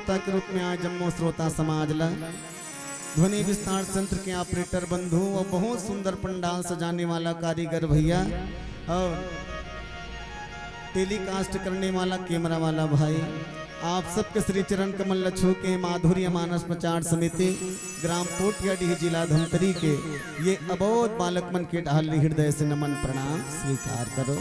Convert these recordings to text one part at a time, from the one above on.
श्रोता के रूप में आज जम्मो श्रोता समाज ला ध्वनि विस्तार संत्र के ऑपरेटर बंधु और बहुत सुंदर पंडाल सजाने वाला कारीगर भैया और टेलीकास्ट करने वाला कैमरा वाला भाई, आप सबके श्री चरण कमल लच्छू के माधुर्य मानस प्रचार समिति ग्राम पोटियाडीह जिला धमतरी के ये अबोध बालक मन के ढाल हृदय से नमन प्रणाम स्वीकार करो।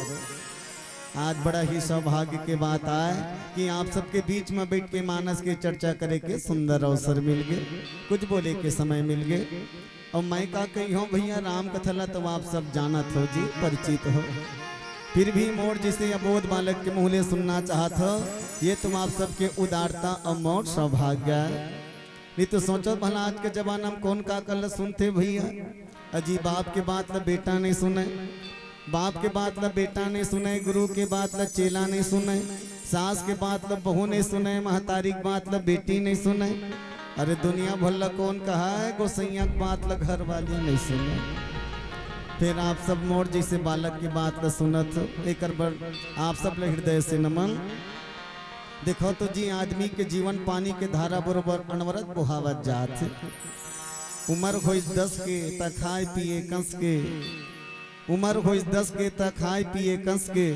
आज बड़ा ही सौभाग्य के बात आए कि आप सबके बीच में बैठ के मानस की चर्चा करे के सुंदर अवसर मिल गए, कुछ बोले के समय मिल गए। और मैं का कही हूँ भैया राम कथला तो आप सब जानत हो जी, परिचित हो, फिर भी मोर जिसे अबोध बालक के मुँह सुनना चाहत हो, ये तुम आप सबके उदारता और मोर सौभाग्य। नहीं तो सोचो भला आज के जमाना में कौन का कल सुनते भैया, अजी बाप के बात ला बेटा नहीं सुने, बाप के बात ला बेटा नहीं सुने, गुरु के बात ला चेला नहीं सुने, सास के बात ला बहू नहीं सुने, महतारी की बात ला बेटी नहीं सुने। अरे दुनिया भर ला कौन कहा है गोसैया की बात ला घर वाली नहीं सुने। फिर आप सब मोर जैसे बालक की बात ला सुनत हो, एक आप सब ला हृदय से नमन। देखो तो जी आदमी के जीवन पानी के धारा बरोबर अनवरत बहावत जात, उम्र हो 10 के त खाए पिए कंस के, उम्र हो 10 के त खाए पिए कंस के,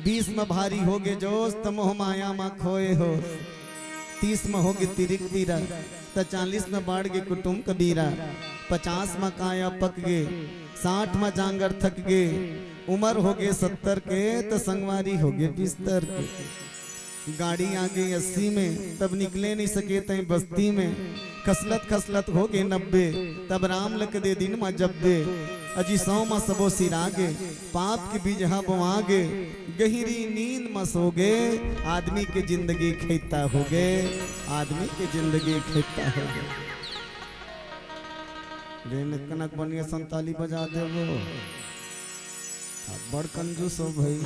20 में भारी होगे जोश त मोह माया मा खोए हो, 30 में होगे तिरिक तीरा त 40 में बाढ़ गे कुटुम कबीरा, 50 में काया पक गे, 60 में जांगर थक गे, उम्र हो गए 70 के त संगवारी हो गए बिस्तर के, गाड़ी आगे 80 में तब निकले नहीं सके तय बस्ती में, खसलत खसलत हो गए 90 तब राम लक दे दिन मा जब्बे, अजी 100 मा सबो सिरागे, पाप की बीजहा बोआगे, गहरी नींद में सो गए, आदमी के जिंदगी खेता हो गए, आदमी के जिंदगी खेता हो गए। रेन कनक बनिए संताली बजा दे वो बड़ कंजूस हो भाई।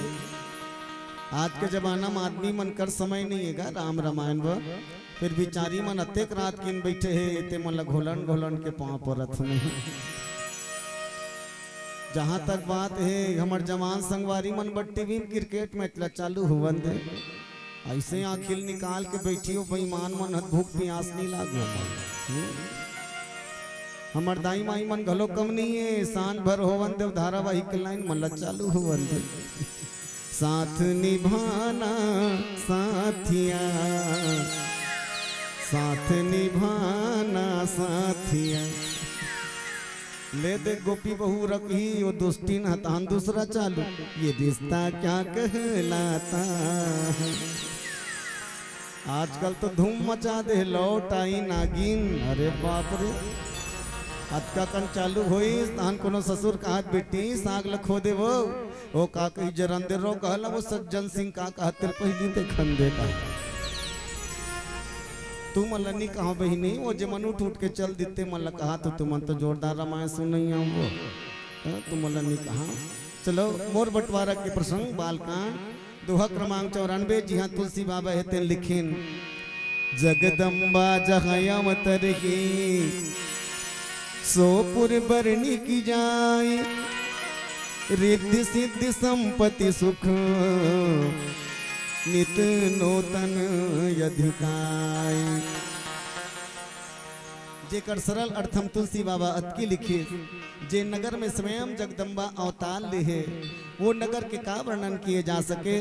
आज के जमाना में आदमी मन कर समय नहीं है राम रामायण व फिर बिचारी मन अतेक रात किन बैठे है इते मन घोलन घोलन के पाँव परत नहीं। जहाँ तक बात है हमार जवान संगवारी मन बट टीवी में क्रिकेट मैच ला चालू हुवन दे, ऐसे आखिल निकाल के बैठियो बेईमान मन भूख प्यास नहीं लागो। हमार दाई माई मन घलो कम नहीं है, सांझ भर होवन दे धारावाहिक लाइन मन ला चालू हुवन दे, साथ निभाना साथिया, साथ निभाना साथिया, ले दे गोपी बहू रखी वो दुष्टिन हतान दूसरा चालू, ये रिश्ता क्या कहलाता है। आजकल तो धूम मचा दे लौट आई नागिन, अरे बाप रे अतका कन चालू होई तान कोनो ससुर का हाथ बेटी साग लखो दे वो का कही जरन दे रो कहला वो सज्जन सिंह का कहते पहली ते खंदे का तू मल्लनी कहा बहिनी वो जमन उठ के चल देते मल्ल कहा तो तुम तो जोरदार रामायण सुन नहीं वो तू मल्लनी कहा। चलो मोर बंटवारा के प्रसंग बालकांड दोहा क्रमांक 94 जी हाँ तुलसी बाबा है लिखिन, जगदम्बा जहायम तरही सोपुर बरनी की जाए, रिद्धि सिद्धि संपत्ति सुख नित नूतन यधिकाय। जेकर सरल अर्थम तुलसी बाबा अतकी लिखी, जे नगर में स्वयं जगदम्बा अवतार ले है वो नगर के का वर्णन किए जा सके।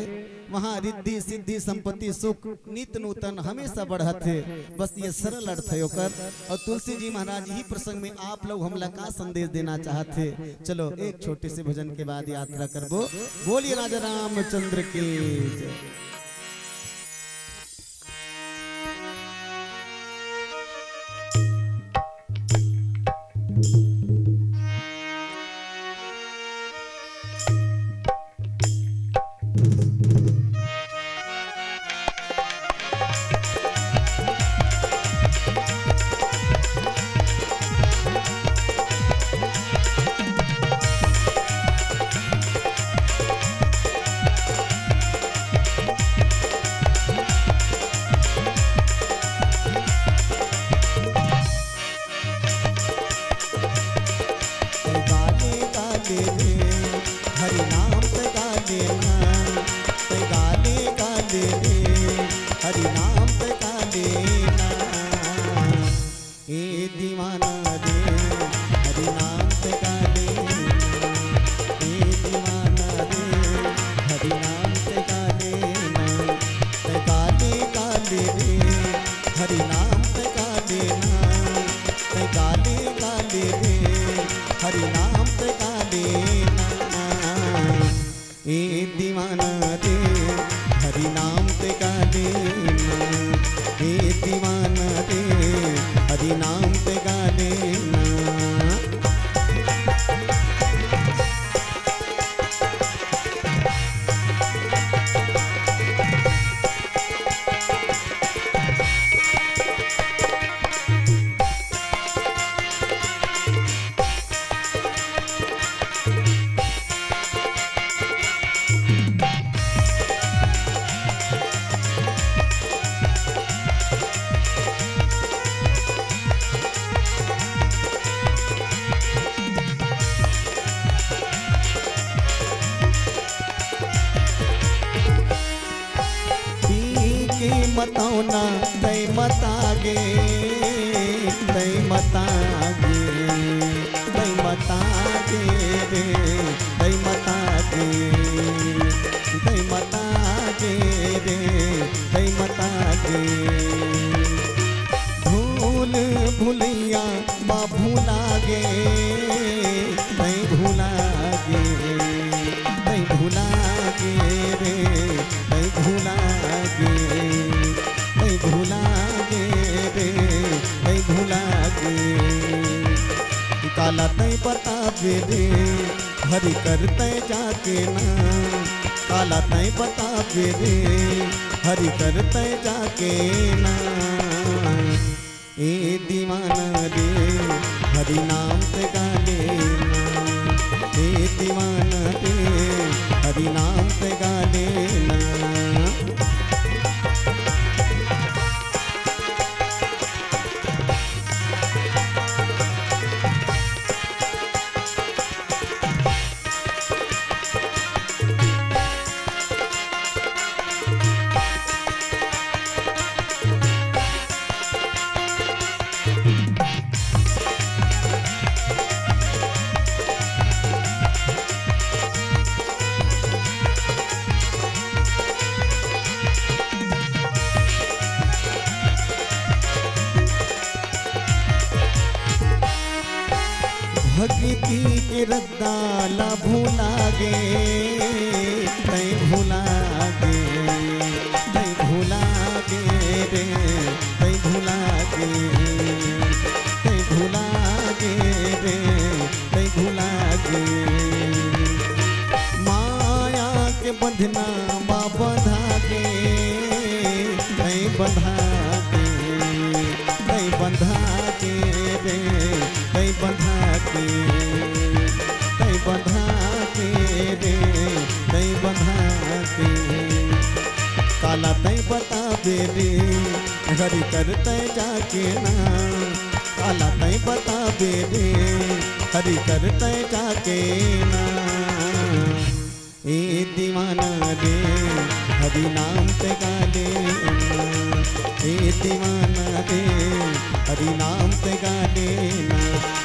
वहाँ रिद्धि सिद्धि संपत्ति सुख नित नूतन हमेशा बढ़त है, बस ये सरल अर्थ है ओकर। और तुलसी जी महाराज ही प्रसंग में आप लोग हमला का संदेश देना चाहते। चलो एक छोटे से भजन के बाद यात्रा करबो। बोलिए राजा रामचंद्र की जय। हरि नाम ते गाले ए दीवाना रे हरि नाम ते गा लेना, ए दीवाना रे हरि नाम ते गा लेना। बताओ ना तय मतागे, तय मतागे, तय मतागे रे, तय मतागे, तय मतागे रे, तय मतागे। भूल भूलैया बा भूलागे, तय भूलागे, तय भूलागे रे, तय भूलागे, भूलागे रे, तय भूलागे। काला तय बतावे रे हरि कर तय जाके ना, काला तय बतावे रे हरि कर तय जाके ना। ए दीवाना रे हरि नाम ते गा लेना, ए दीवाना रे हरि नाम ते गा लेना। भक्ति के रद्दाला भूलागे, तय भूलागे, तय भूलागे रे, तय भूलागे, तय भूलागे रे, तय भूलागे। माया के बंधना बा बंधागे, तय बंधागे, तय बंधागे रे, तय बंधागे, तय बंधागे रे, तय बंधागे। काला तय बतावे रे हरि कर तय जाके ना, काला तय बतावे रे हरि कर तय जाके ना। ए दीवाना रे हरि नाम ते गा लेना, ए दीवाना रे हरि नाम ते गा लेना।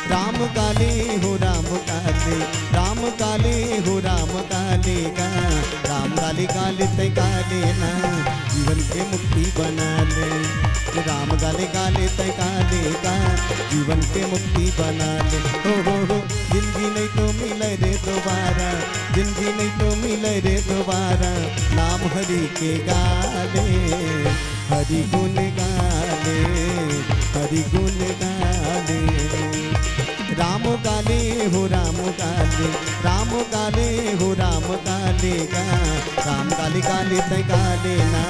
राम काले हो राम काले, राम काले हो राम काले का, राम काले काले ते गा लेना, जीवन के मुक्ति बना ले। राम काले काले ते गा लेगा, जीवन के मुक्ति बना ले। हो जिंदगी नहीं तो मिले रे दोबारा, जिंदगी नहीं तो मिले रे दोबारा। नाम हरि के गाले, हरि गुण गाले, हरि गुण गाले। राम काले हो राम काले, राम काले हो राम काले का, राम काले काले तय काले ना,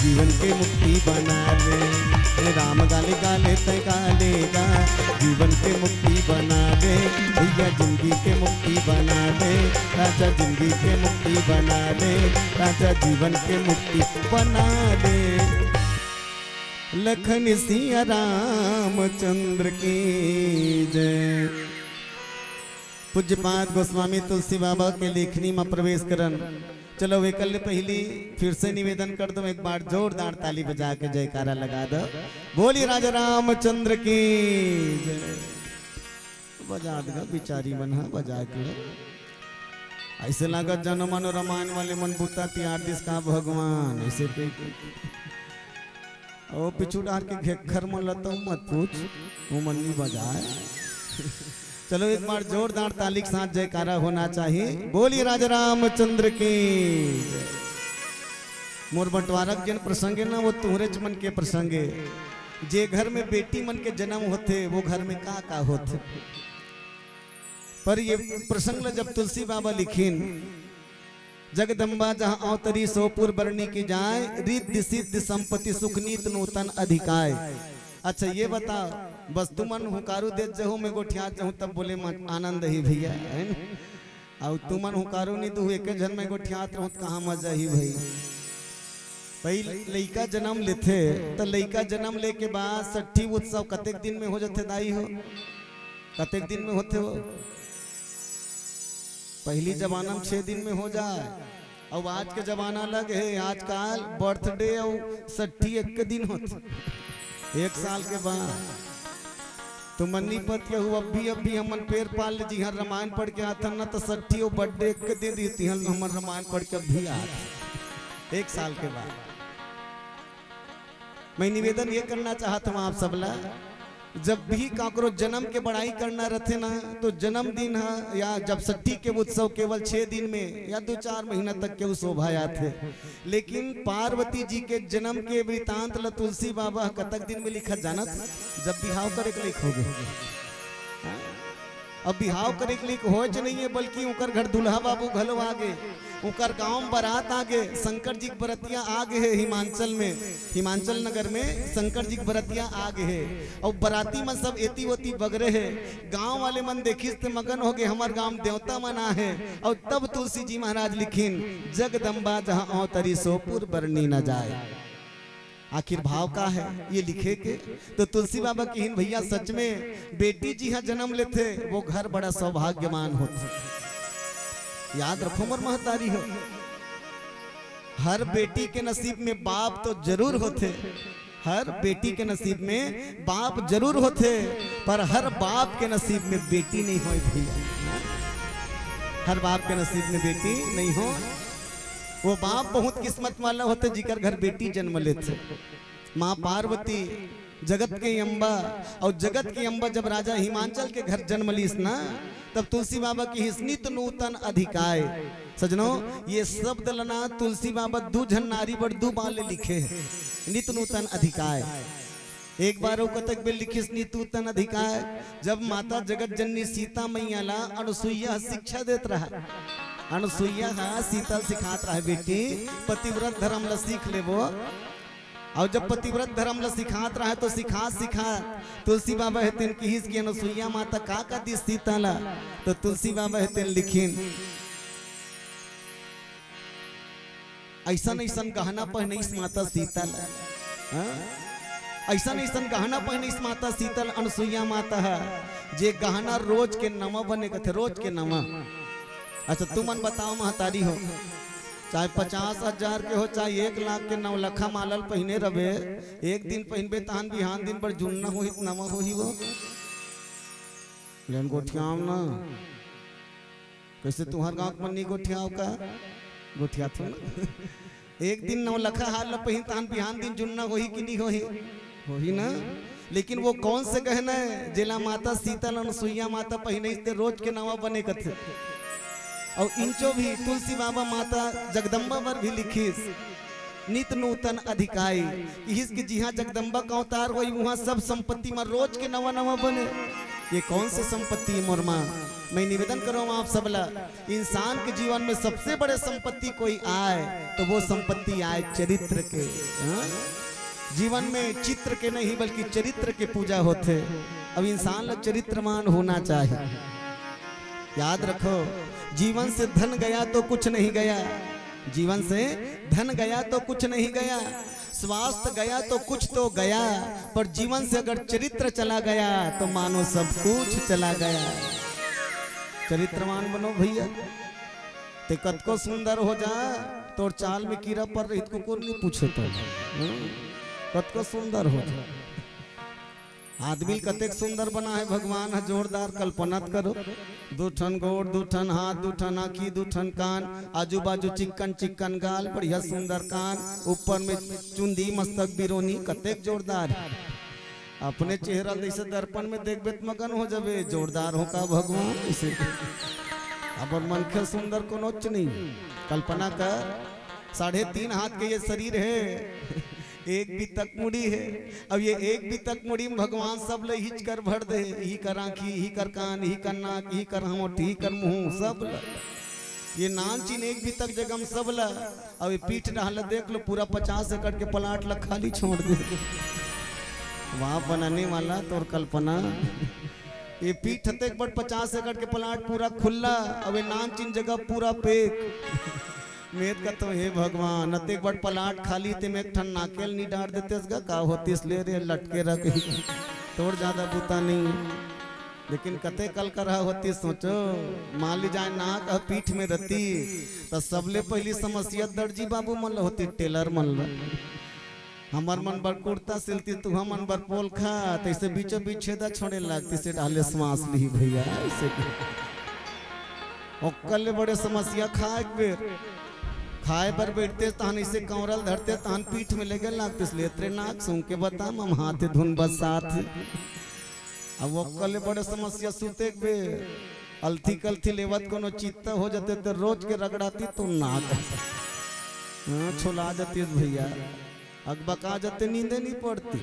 जीवन के मुक्ति बना ले। राम काले काले तय काले का, जीवन के मुक्ति बना ले। भैया जिंदगी के मुक्ति बना ले, राजा जिंदगी के मुक्ति बना ले, राजा जीवन के मुक्ति बना ले। लखन सिया रामचंद्र की जय। पूज्यपाद गोस्वामी तुलसी बाबा के लेखनी में प्रवेश करन। चलो वैकल्य पहली फिर से निवेदन कर दो, एक बार जोरदार ताली बजा के जयकारा लगा दो। बोली राजा रामचंद्र की जय। बजा देगा बिचारी मन बजा के ऐसे लगा जन मन रामायण वाले मन बुता त्यार दिस का भगवान ऐसे ओ पिछू डार के घेखर मन लता मत पूछ वो मन नहीं बजाए। चलो एक बार जोरदार ताली के साथ जयकारा होना चाहिए। बोलिए राजा रामचंद्र की। मोर बंटवारक जन प्रसंगे ना वो तुहरे मन के प्रसंगे, जे घर में बेटी मन के जन्म होते वो घर में का होते। पर ये प्रसंग जब तुलसी बाबा लिखीन, जगदम्बा जहाँ अवतरी सोपुर बरनी की जाए, रिद्धि सिद्धि संपत्ति सुख नीत नूतन अधिकाय। अच्छा ये बता, बस तुमन हुकारू दे जहू में गोठिया जहूँ तब बोले आनंद ही भैया है न? और तुमन हुकारू नहीं तो एक जन में गोठियात रहूँ कहाँ मजा ही भाई। पहले लड़का जन्म लेते तो लड़का जन्म ले के बाद सट्ठी उत्सव कतेक दिन में हो जाते दाई हो, कतेक दिन में होते हो? पहली जमाना में 6 दिन में हो जाए। अब आज के जमाना अलग है, आजकल बर्थडे और सट्ठी एक दिन होते, 1 साल के बाद। तो मन्नी पत के हुआ अभी हमन पैर पाल जी हर रामायण पढ़ के आता ना तो सट्ठी और बर्थडे एक दिन देती हन हमन रामायण पढ़ के अभी आते 1 साल के बाद। मैं निवेदन ये करना चाहता हूँ आप सबला, जब भी काकरो जन्म के बड़ाई करना रहते ना तो जन्मदिन है या जब सट्ठी के उत्सव केवल 6 दिन में या 2-4 महीना तक के शोभा आते। लेकिन पार्वती जी के जन्म के वृतांत ल तुलसी बाबा कतक दिन में लिखा जानत, जब बिहाव करे के लिखोगे। अब बिहाव करे के लिख हो नहीं है, बल्कि उनकर घर दुल्हा बाबू घलो आगे, उनकर गांव बारात आगे, शंकर जी की बरतिया आगे है हिमाचल में, हिमाचल नगर में शंकर जी की बरतिया आगे है। और बराती में सब एती वोती बगरे है, गांव वाले मन देखिस ते मगन हो गए हमार गांव देवता मना है। और तब तुलसी जी महाराज लिखिन, जगदम्बा जहाँ अवतरी सोपुर बरनी न जाए। आखिर भाव का है ये लिखे के तो तुलसी बाबा की भैया सच में बेटी जी हाँ जन्म लेते वो घर बड़ा सौभाग्यमान होते। याद रखो मर महतारी हो, हर बेटी के नसीब में बाप तो जरूर होते, हर बेटी के नसीब में बाप जरूर होते, पर हर बाप के नसीब में बेटी नहीं हो भैया। हर बाप के नसीब में बेटी नहीं हो, वो बाप बहुत किस्मत वाला होते जिकर घर बेटी जन्म लेते। माँ पार्वती जगत के अम्बा, और जगत की अम्बा जब राजा हिमाचल के घर जन्म लीस ना तब तुलसी बाबा की हिस्नित नूतन अधिकाय। सजनों ये शब्द लना तुलसी बाबा 2 झन नारी बड़ 2 बाले लिखे है, नित नूतन अधिकाय। एक बार कतक बिल लिखिस नित नूतन अधिकाय, जब माता जगत जननी सीता मैया ला अनुसुईया शिक्षा देत रहा। अनुसुईया सीता सिखात रहा बेटी पतिव्रत धर्म ला सीख लेबो। और जब पतिव्रत धर्म ला सिखात रहा तो सिखा तुलसी बाबा हेतन की अनुसुईया माता का दी सीता ला, तो तुलसी बाबा हेतन लिखिन ऐसा ऐसा गहना पहने इस माता सीता ला, ऐसा ऐसा गहना पहने इस माता सीता अनुसुईया माता है जे गहना रोज के नवा बने थे, रोज के नवा। अच्छा तुम मन बताओ महतारी हो, चाहे 50,000 के हो चाहे 1 लाख के 9 लखा मालल पहने रहे, एक दिन पहनबे तहन बिहान दिन पर जुड़ना हो नवा हो ही वो लेन गोठियाव ना। कैसे तुम्हार गाँव मन्नी गोठियाव का गोठिया थो एक दिन 9 लखा हाल पहन तहन बिहान दिन जुड़ना हो ही कि नहीं हो ही ना। लेकिन वो कौन से गहना है जेला माता सीता अनुसुईया माता पहने इससे रोज के नवा बने कथे। और इंचो भी तुलसी बाबा माता जगदम्बा पर भी लिखिस नित नूतन अधिकाई, इसकी जी हाँ जगदम्बा का अवतार हुई वहाँ सब संपत्ति में रोज के नवा नवा बने। ये कौन से संपत्ति है मोर माँ? मैं निवेदन करूँ आप सबला, इंसान के जीवन में सबसे बड़े संपत्ति कोई आए तो वो संपत्ति आए चरित्र के। जीवन में चित्र के नहीं बल्कि चरित्र के पूजा होते। अब इंसान ला चरित्रमान होना चाहिए। याद रखो जीवन से धन गया तो कुछ नहीं गया, जीवन से धन गया तो कुछ नहीं गया, स्वास्थ्य गया तो कुछ तो गया, पर जीवन से अगर चरित्र चला गया तो मानो सब कुछ चला गया। चरित्रवान बनो भैया, ते कत को सुंदर हो जा तो चाल में कीड़ा पर रही कुकुर नहीं पूछे तो कत को सुंदर हो जा। आदमी कतेक सुंदर बना है भगवान है, जोरदार कल्पना करो। 2 ठन गोड़ 2 ठन हाथ 2 ठन आँखी 2 ठन कान, आजू बाजू चिक्कन चिक्कन गाल, बढ़िया सुंदर कान, ऊपर में चुंदी मस्तक बिरोनी, कतेक जोरदार। अपने चेहरा जैसे दर्पण में देखबे तो मगन हो जाबे, जोरदार हो का भगवान इसे। अब मन के सुंदर को नोच नहीं, कल्पना कर 3.5 हाथ के ये शरीर है, एक भी तक मुड़ी है। अब ये एक भी तक मुड़ी में भगवान सब ले हिच कर भर दे, ही कर आँखी, ही कर कान, ही कर नाक, ही कर होंठ, ही कर मुंह, सब ला। ये नाम चीन एक भी तक जगह सब ला। अब ये पीठ डाल देख लो, पूरा 50 एकड़ के प्लाट ला खाली छोड़ दे। वहां बनाने वाला तो कल्पना, ये पीठ हते 50 एकड़ के प्लाट पूरा खुला, अब ये नाम चीन जगह पूरा पेक। मेद का तो हे भगवान अतेक बड़ प्लाट खाली ते में एक ठन नाकेल नहीं डाल देते का होती इसलिए रे लटके रख तोड़ ज्यादा बूता नहीं। लेकिन कते कल कर होती सोचो, मान ली जाए नाक पीठ में रहती तो सबले पहली समस्या दर्जी बाबू मन होती, टेलर मन ला। हमार मन बर कुर्ता सिलती, तू मन बर पोल खा, तैसे बीचों बीच छेदा छोड़े लगती से डाले श्वास ली भैया ऐसे। कल बड़े समस्या खाए बेर खाए पर बैठते तहन इसे कौरल धरते तहन पीठ में लगे लागते, इसलिए तेरे नाक सुन के बता हम हाथ धुन बस साथ। अब वो कल बड़े समस्या सुते बे अलथी कलथी लेवत कोनो चित्त हो जाते तो रोज के रगड़ाती तो नाक छोला जाती भैया, अगबका जाते नींदे नहीं पड़ती।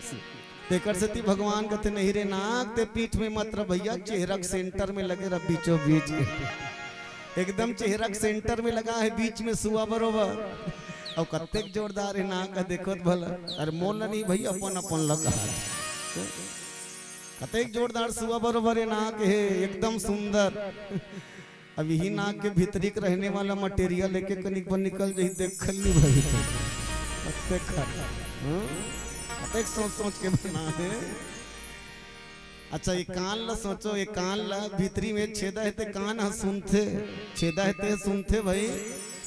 तेकर से भगवान कहते नहीं रे नाक ते पीठ में मत रह भैया, चेहरा सेंटर में लगे रह बीचों बीच एकदम चेहरा सेंटर में लगा है, बीच में सुआ बरोबर। और कत्तेक जोरदार है नाक देखो भला, अरे मोल नहीं भैया अपन अपन लगा कत्तेक जोरदार सुआ बरोबर है नाक है, एकदम सुंदर। अब यही नाक के भीतरी के रहने वाला मटेरियल लेके कनिक पर निकल जाए देख ली भाई, कत्तेक सोच सोच के बना है। अच्छा ये कान ला सोचो, ये कान ला भीतरी में छेदा है ते कान सुनते, छेदा है ते सुनते भाई।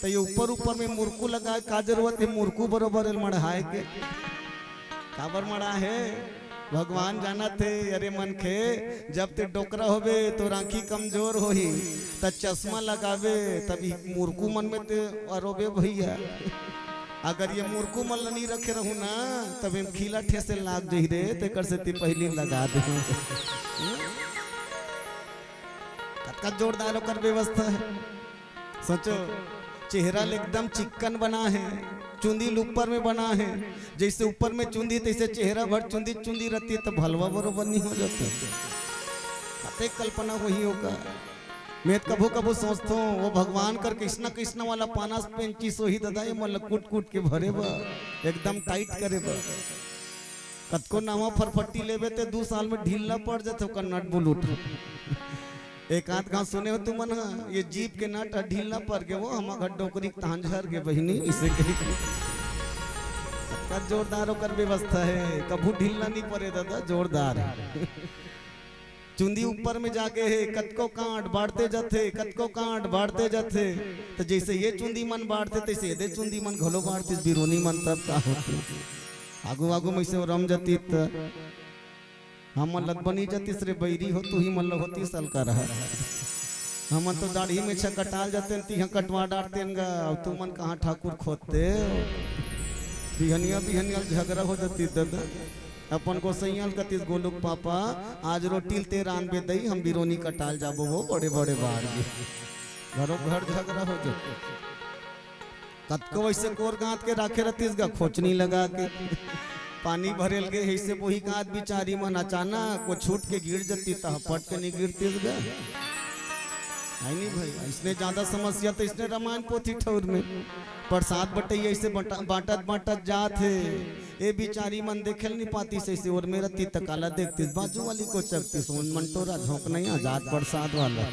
तो ये ऊपर ऊपर में मुरकू लगा है, का जरूरत है मुरकू बरोबर मढ़ाए के, काबर मढ़ा है भगवान जाना थे। अरे मन खे जब ते डोकरा होबे तो राखी कमजोर होही, त चश्मा लगावे तभी मुरकू मन में ते अरोबे भैया। अगर ये मुर्कू मल नहीं रखे रहू ना तब खीला ठेसे लाग जही रे, ते कर से पहली लगा दे। कतका जोरदार होकर व्यवस्था है। सोचो चेहरा एकदम चिकन बना है, चुंदी ऊपर में बना है, जैसे ऊपर में चुंदी तैसे चेहरा भर चुंदी चुंदी रहती है, तो भलवा बरोबर नहीं हो जाता। कते कल्पना वही होगा। मैं कभू कभू सोचता हूँ वो भगवान कर कृष्णा कृष्णा वाला पाना पेंची सो ही दादा, ये मतलब कूट कूट के भरे बा एकदम टाइट करे बा। कतको नावा फरफट्टी लेवे ते 2 साल में ढीला पड़ जाते हो नट बुलूट। एक आध गाँव सुने हो तुम ये जीप के नट ढीला पड़ गए, वो हम घर डोकरी तान झर गए बहिनी इसे जोरदार होकर व्यवस्था है, कभू ढीला नहीं पड़े दादा, जोरदार चुंदी ऊपर में जाके है, कतको कांट बाढ़ते जाते, कतको कांट बाढ़ते जाते। तो जैसे ये चुंदी मन बाढ़ते तैसे दे चुंदी मन घलो बाढ़ती, बिरोनी मन तब का होती आगू आगू में से रम जाती। हम लग बनी जाती सरे बैरी हो तू ही मन होती सल का रहा। हम तो दाढ़ी में कटाल जाते तिहा कटवा डालते तू मन कहाँ ठाकुर खोदते, बिहनिया बिहनिया झगड़ा हो जाती दादा। अपन को सैयल कतीस गोलुक पापा आज रोटी तेरा आनबे दई, हम बिरोनी कटाल जाबो वो बड़े बड़े बाढ़ घरों घर झगड़ा हो जाते। कतको वैसे कोर गांत के राखे रहतीस गा, खोचनी लगा के पानी भरेल गए ऐसे वही गांत बिचारी मन अचानक वो छूट के गिर जाती, पट के नहीं गिरतीस गा। नहीं भाई इसने ज्यादा समस्या तो इसने रामायण पोथी ठौर में प्रसाद बटैया ऐसे बांटत बांटत जात है, ये बिचारी मन देखे नहीं पाती से और मेरा ती तकाला देखती बाजू वाली को चकती सोन मंटोरा झोंक नहीं आजाद प्रसाद वाला।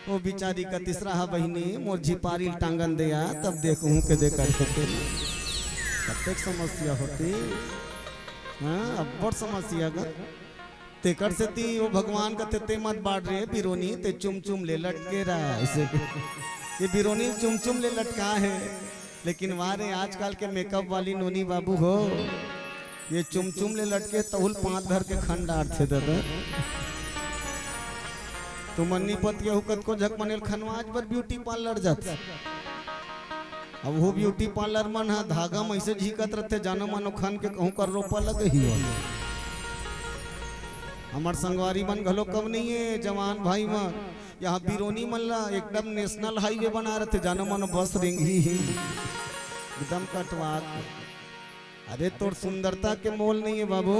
वो बिचारी का तीसरा हा बहिनी मोर झिपारी टांगन दिया तब देखूं के देखा समस्या होती। हाँ अब बड़ समस्या का तेकर से ती वो भगवान का ते मत बाढ़ रहे बिरोनी ते चुम चुम ले लटके रहा ऐसे। ये बिरोनी चुम चुम ले लटका है, लेकिन वारे आजकल के मेकअप वाली नोनी बाबू हो ये चुम चुम ले लटके तहुल 5 घर के खंडार थे दादा। तो मन्नी पत के हुकत को झक मनेल खनवाज पर ब्यूटी पार्लर जाता। अब वो ब्यूटी पार्लर मन हा धागा में ऐसे झीकत रहते जानो मानो खान के कहूँ कर रोपा लगे ही हमार संगवारी मन घलो कम नहीं है, जवान भाई मन यहाँ बिरोनी मल्ला एकदम नेशनल हाईवे बना रहे थे, जानो मानो बस रेंगी ही एकदम कटवा। अरे तोर सुंदरता के मोल नहीं है बाबू,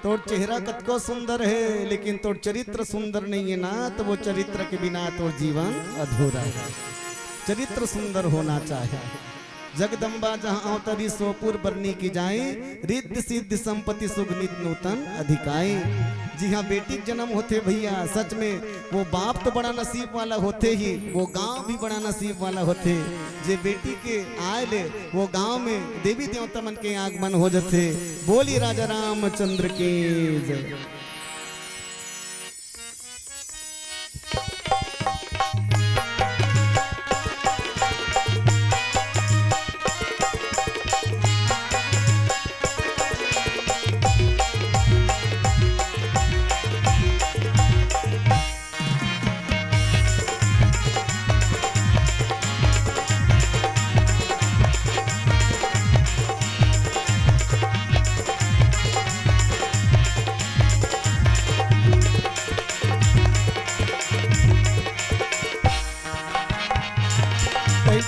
तोर चेहरा कतको सुंदर है लेकिन तोर चरित्र सुंदर नहीं है ना, तो वो चरित्र के बिना तोर जीवन अधूरा है। चरित्र सुंदर होना चाहिए। जगदम्बा जहाँ अवतरी सोपुर बरनी की जाए, रिद्ध सिद्ध संपत्ति सुगनित नूतन अधिकाई। जी हाँ, बेटी जन्म होते भैया, सच में वो बाप तो बड़ा नसीब वाला होते ही, वो गांव भी बड़ा नसीब वाला होते। जे बेटी के आए ले वो गांव में देवी देवता मन के आगमन हो जाते। बोली राजा रामचंद्र के जय।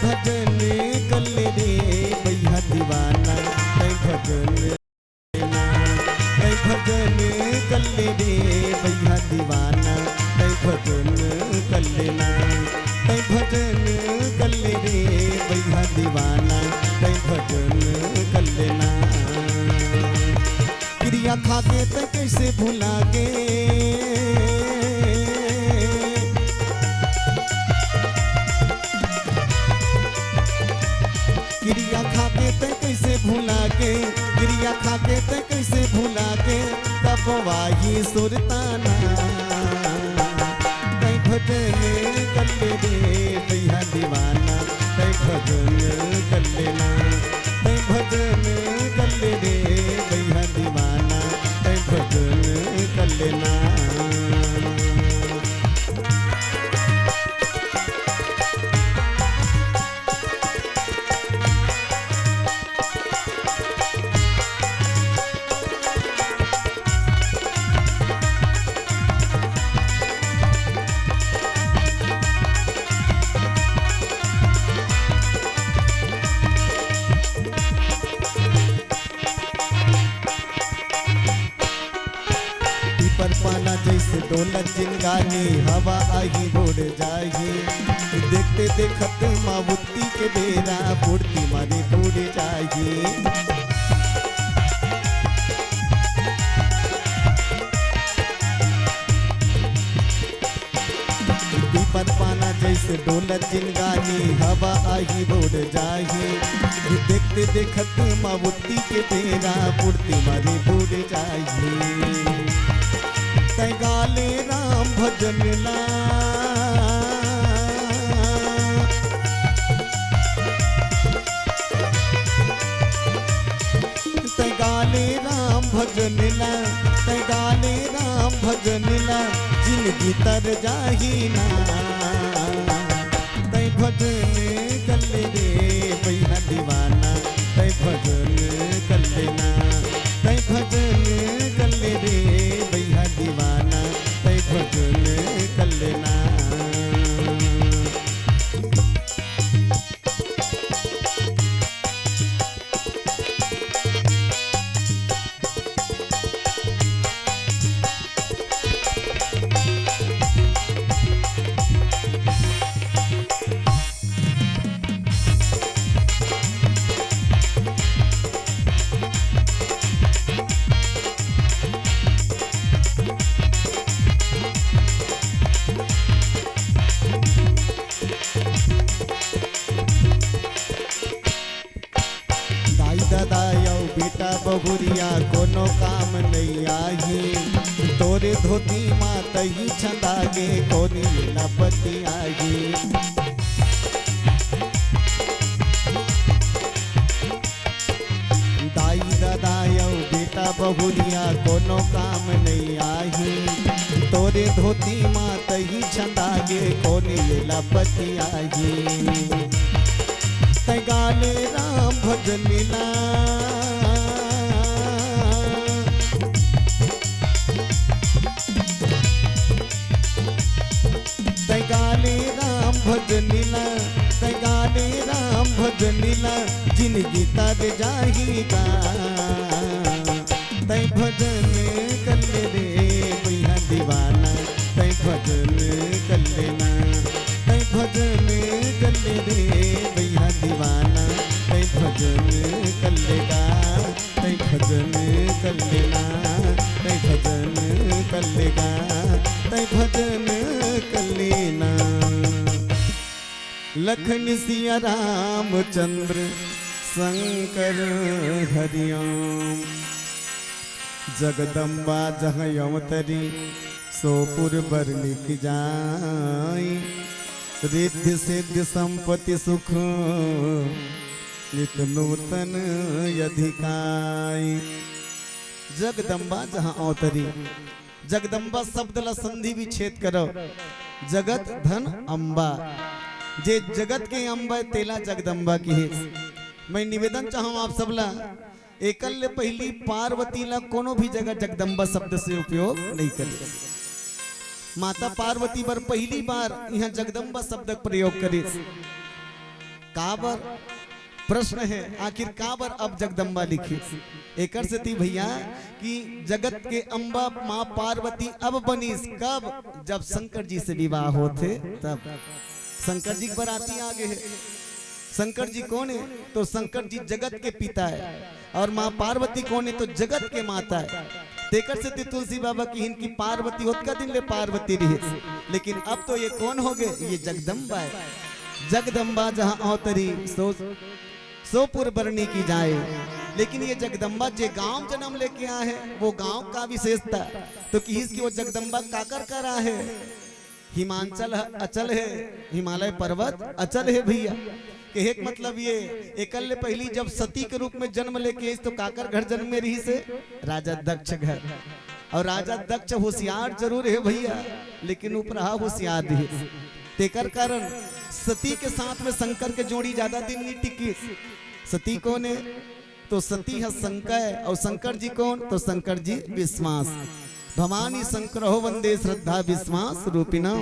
भजन कल रे भैया दीवाना, भजन भजन कल रे भैया दीवाना, भजन कल लेना, भजन कल रे भैया दीवाना, भजन कल लेना। क्रिया खाके तो कैसे भुला के, गिरिया खाके ते कैसे भुला के, गिरिया खाके ते कैसे भुला के, तब वाही सुरताना। तै भजन कर ले रे भैया दीवाना, तै भजन कर लेना, तै भजन कर ले रे भैया दीवाना, तै भजन कर लेना। पाना जैसे डोलत जिनगानी, हवा आई उड़ जाही। देखते देखत मावुती के बेरा, बुढ़ती मारे उड़ जाही। दीपन पाना जैसे डोलत जिनगानी, हवा आई उड़ जाही। देखते देखत मावुती के बेरा, बुढ़ती मारे उड़ जाही। तै गाले राम भजन ला, तै गाले राम भजन ला, तै गाले राम भजन ला, जिंदगी तर जाही ना। तै भजन कर ले रे भैया दीवाना, तै भजन कर लेना, तै भजन कर ले रे भैया दीवाना, तै भजन कर लेना। बेटा बहुरिया कोनो काम नहीं आही, तोरे धोती मात ही छंदागे कोनी न पति आही। दाई दादा यौ बेटा बहुरिया कोनो काम नहीं आही, तोरे धोती मात ही छंदागे कोनी न पति आही। तै गाले राम भजन ला, भजनीला जिंदगी तर जाहीगा तै भजन कर ले रे भैया दीवाना तै भजन कर लेना तै भजन कर ले रे भैया दीवाना तै भजन कर लेगा तै भजन कर लेना तै भजन कर लेगा तै भजन कर लेना। लखन सिया रामचंद्र शंकर हरिओम जगदम्बा जहाँ अवतरी सोपुर बरनी की जाई रिद्धि सिद्धि संपत्ति सुख नित नूतन अधिकाई। जगदम्बा जहाँ अवतरी जगदम्बा शब्द ला संधि विच्छेद करो जगत धन अम्बा जे जगत के अम्बा तेला जगदम्बा की है। मैं निवेदन चाहूँ आप सबला एकल्य पहली पार्वती ला कोनो भी जगह जगदम्बा शब्द से उपयोग नहीं करे। माता पार्वती पर पहली बार यहाँ जगदम्बा शब्द प्रयोग करे। काबर प्रश्न है आखिर काबर अब जगदम्बा लिखी एकर से थी भैया कि जगत के अम्बा माँ पार्वती अब बनी कब जब शंकर जी से विवाह होते तब। शंकर जी बराती आगे है। शंकर जी कौन है तो शंकर जी जगत के पिता है और माँ पार्वती कौन है तो जगत के माता है। देकर से तुलसी बाबा की इनकी पार्वती होत का दिन ले पार्वती रही लेकिन अब तो ये कौन हो गए ये जगदम्बा है। जगदम्बा जहाँ अवतरी सोपुर बरनी की जाए। लेकिन ये जगदम्बा जे गांव जन्म लेके आए हैं वो गांव का विशेषता तो कि इसकी वो जगदम्बा काकर करा है। हिमांचल अचल है हिमालय पर्वत अचल है भैया के एक मतलब ये एकल्य पहली जब सती के रूप में जन्म लेके तो काकर घर जन्म में रही से राजा दक्ष घर और राजा दक्ष होशियार जरूर है भैया लेकिन ऊपर होशियार रही तेकर कारण सती के साथ में शंकर के जोड़ी ज्यादा दिन नहीं टिकी। सती कौन है तो सती है शंकर और शंकर जी कौन तो शंकर जी विश्वास भवानी शंकर हो वंदे श्रद्धा विश्वास रूपिना।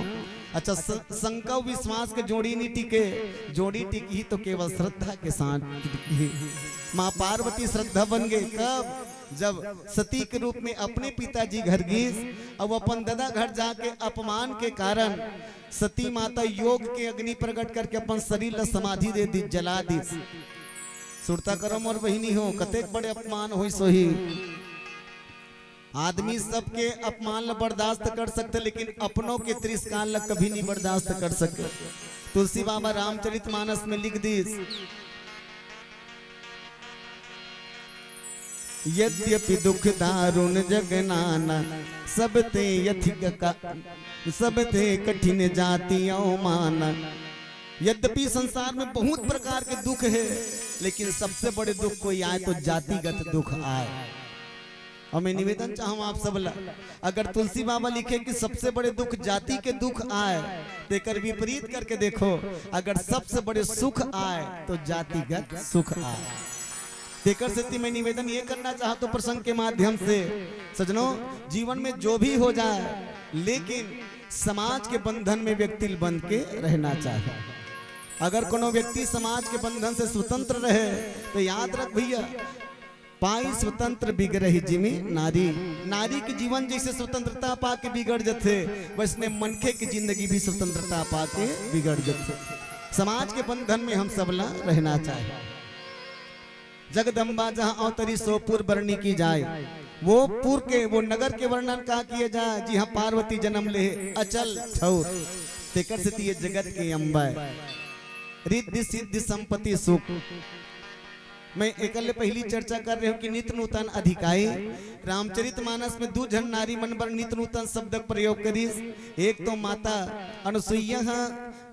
अच्छा शंकर विश्वास के जोड़ी नहीं टिके जोड़ी टिकी तो केवल श्रद्धा के साथ टिकी। माँ पार्वती श्रद्धा बन गए कब जब सती के रूप में अपने पिताजी घर गई अब अपन दादा घर जाके अपमान के कारण सती माता योग के अग्नि प्रकट करके अपन शरीर समाधि दे दी जला दी। सुरता करम और बहिनी हो कतेक बड़े अपमान हो सोही। आदमी सबके अपमान ला बर्दाश्त कर सकते लेकिन अपनों के तिरस्कार ला कभी नहीं बर्दाश्त कर सकते। तुलसी बाबा रामचरितमानस में लिख दी यद्यपि दुख दारुण जगनाना सबते सबते कठिन जाति माना। यद्यपि संसार में बहुत प्रकार के दुख है लेकिन सबसे बड़े दुख कोई आए तो जातिगत दुख आए। और मैं निवेदन चाहूँ आप सब अगर तुलसी बाबा लिखे कि सबसे बड़े दुख जाति के दुख आए तेकर विपरीत करके देखो अगर सबसे बड़े सुख आए तो जातिगत सुख आए। तेकर से मैं निवेदन ये करना चाहता हूँ प्रसंग के माध्यम से सजनों जीवन में जो भी हो जाए लेकिन समाज के बंधन में व्यक्ति बंध के रहना चाहिए। अगर कोनो व्यक्ति समाज के बंधन से स्वतंत्र रहे तो याद रख भैया पाई स्वतंत्र बिगड़ही जिमी नारी। नारी के जीवन जैसे स्वतंत्रता पाके बिगड़ जाते वैसने मनखे की जिंदगी भी स्वतंत्रता पाके बिगड़ जाते। समाज के बंधन में हम सब ला रहना चाहिए। जगदम्बा जहाँ अवतरी सोपुर बरनी की जाए वो पुर के वो नगर के वर्णन कहा किया जाए जी हाँ पार्वती जन्म ले अचल ठौर तेकर से ये जगत के अम्बा रिद्धि सिद्धि संपत्ति सुख। मैं एकल्य पहली चर्चा कर रहे हूँ कि नित्य नूतन अधिकाई रामचरितमानस में दो जन नारी मन पर नित्य नूतन शब्द प्रयोग करी। एक तो माता अनुसुईया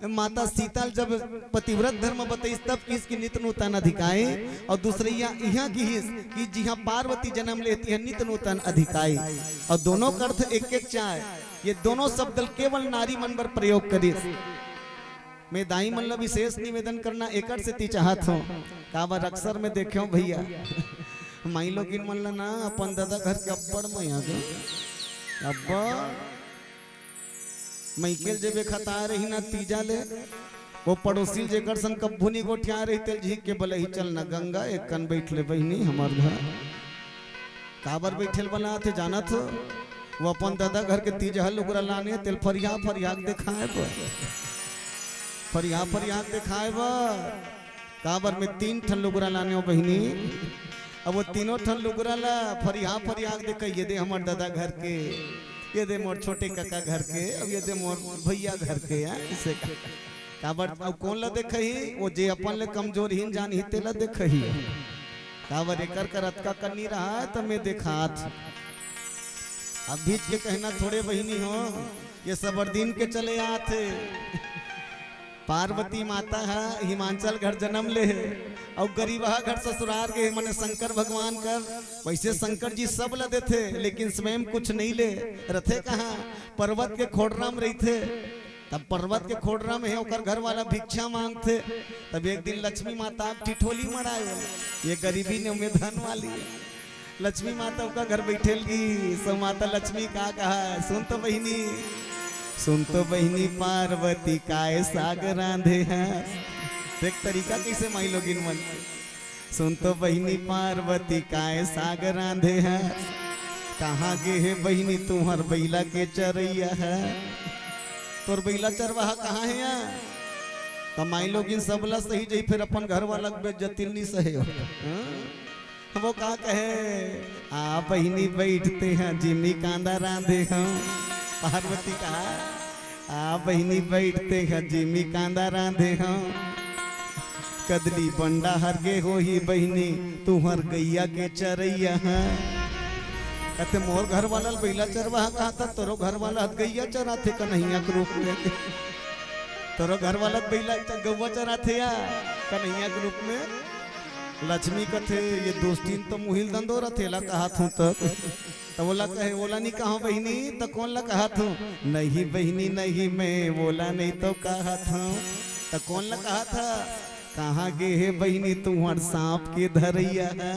माता सीता जब पतिव्रत धर्म बताई तब किसकी नित्य नूतन अधिकाई और दूसरिया यहाँ की कि जी हाँ पार्वती जन्म लेती है नित्य नूतन अधिकाई और दोनों का अर्थ एक एक चाय। ये दोनों शब्द केवल नारी मन पर प्रयोग करी। मैं दाई मन ला विशेष निवेदन करना एकर से ती चाहत हूँ काबर अक्सर में देखे हो भैया माई लोग मन ला ना अपन दादा घर के अब्बड़ मैया अब्बड़ मैकेल जब खता रही ना तीजा ले वो पड़ोसी जेकर संग कब्बू नहीं गोठिया रही तेल झीक के बोले ही चल न गंगा एक कन बैठ ले बहनी हमार घर काबर बैठल बना थे जाना थो वो अपन दादा घर के तीजहल उगरा लाने तेल फरिया फरिया दिखाए फरिया फरिया दिखाए काबर में 3 ठन लुगरा लाने हो बहनी अब वो तीनों ठन लुगरा ला फरिया फरिया देख ये दे हमार दादा घर के ये दे मोर छोटे काका घर के अब ये दे मोर भैया घर के इसे काबर अब कौन ला देख ही वो जे अपन ले कमजोर हिन जान ही तेला देख ही काबर एकर करत का करनी रहा है तब मैं देखात अब बीच के कहना थोड़े बहिनी हो ये सबरदीन के चले आते पार्वती माता है हिमांचल घर जन्म ले और गरीबा घर ससुराल के मने शंकर भगवान कर वैसे शंकर जी सब लदे थे लेकिन स्वयं कुछ नहीं ले रथे कहाँ पर्वत के खोड़रा में रही थे तब पर्वत के खोड़रा में है और घर वाला भिक्षा मांगते तब एक दिन लक्ष्मी माता ठिठोली मराए ये गरीबी ने में धन वाली लक्ष्मी माता का घर बैठेलगी सो माता लक्ष्मी का कहा सुन तो बहिनी पार्वती काय साग रांधे हैं एक तरीका कैसे माई लोगिन मन सुन तो बहिनी पार्वती काय साग रांधे हैं कहाँ गे है बहिनी तुम्हार बैला के चरैया है तोर बैला चरवाहा कहाँ है यहाँ तो माई लोगिन सबला सही जाई फिर अपन घर वाला बेइज्जती नहीं सहे हो वो कहा कहे आ बहिनी बैठते हैं जिमी कांदा रांधे हैं पार्वती कहा आ बहिनी बैठते हैं जिमी कांदा रांधे हैं कदली बंडा हर गे हो ही बहिनी तुम्हार गैया के चरैया है कहते मोर घर वाला बैला चरवाहा कहा था तोरो घर वाला गैया चरा थे कन्हैया के रूप में तोरो घर वाला बैला गौवा चरा थे या कन्हैया के रूप में लक्ष्मी कथे ये दोस्ती तो मुहिल दंदो रथेला कहा थू तक तो बोला कहे बोला नहीं कहा बहिनी तो कौन ला कहा थू नहीं बहिनी नहीं मैं बोला नहीं तो कहा था तो कौन ला कहा था कहाँ गे है बहिनी तुम्हार सांप के धरैया है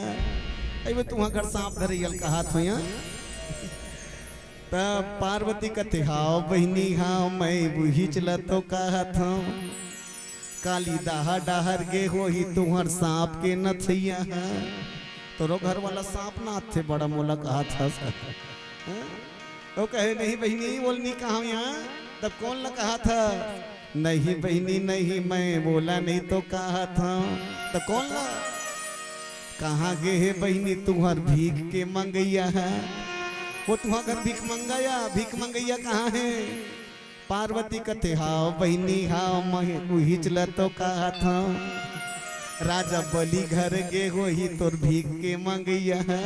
अरे तुम्हार घर सांप धरैया कहा था यहाँ तब पार्वती कथे हाओ बहिनी हाँ मैं वही चला तो कहा था काली दाहा डाहर गे हो ही तुम्हार सांप के नथैया है तो घर वाला सांप ना थे बड़ा मोला कहा था तो कहे नहीं बहिनी बोलनी कहा यहाँ तब कौन ला कहा था नहीं बहिनी नहीं मैं बोला नहीं तो कहा था तो कौन ला कहाँ गे है बहिनी तुम्हार भीख के मंगैया है वो तुम्हारा घर भीख मंगैया कहाँ है पार्वती कथे हाओ बहिनी हाओ मैं वही चला तो कहा था राजा बलि घर गे हो ही तोर भीख के मांगैया है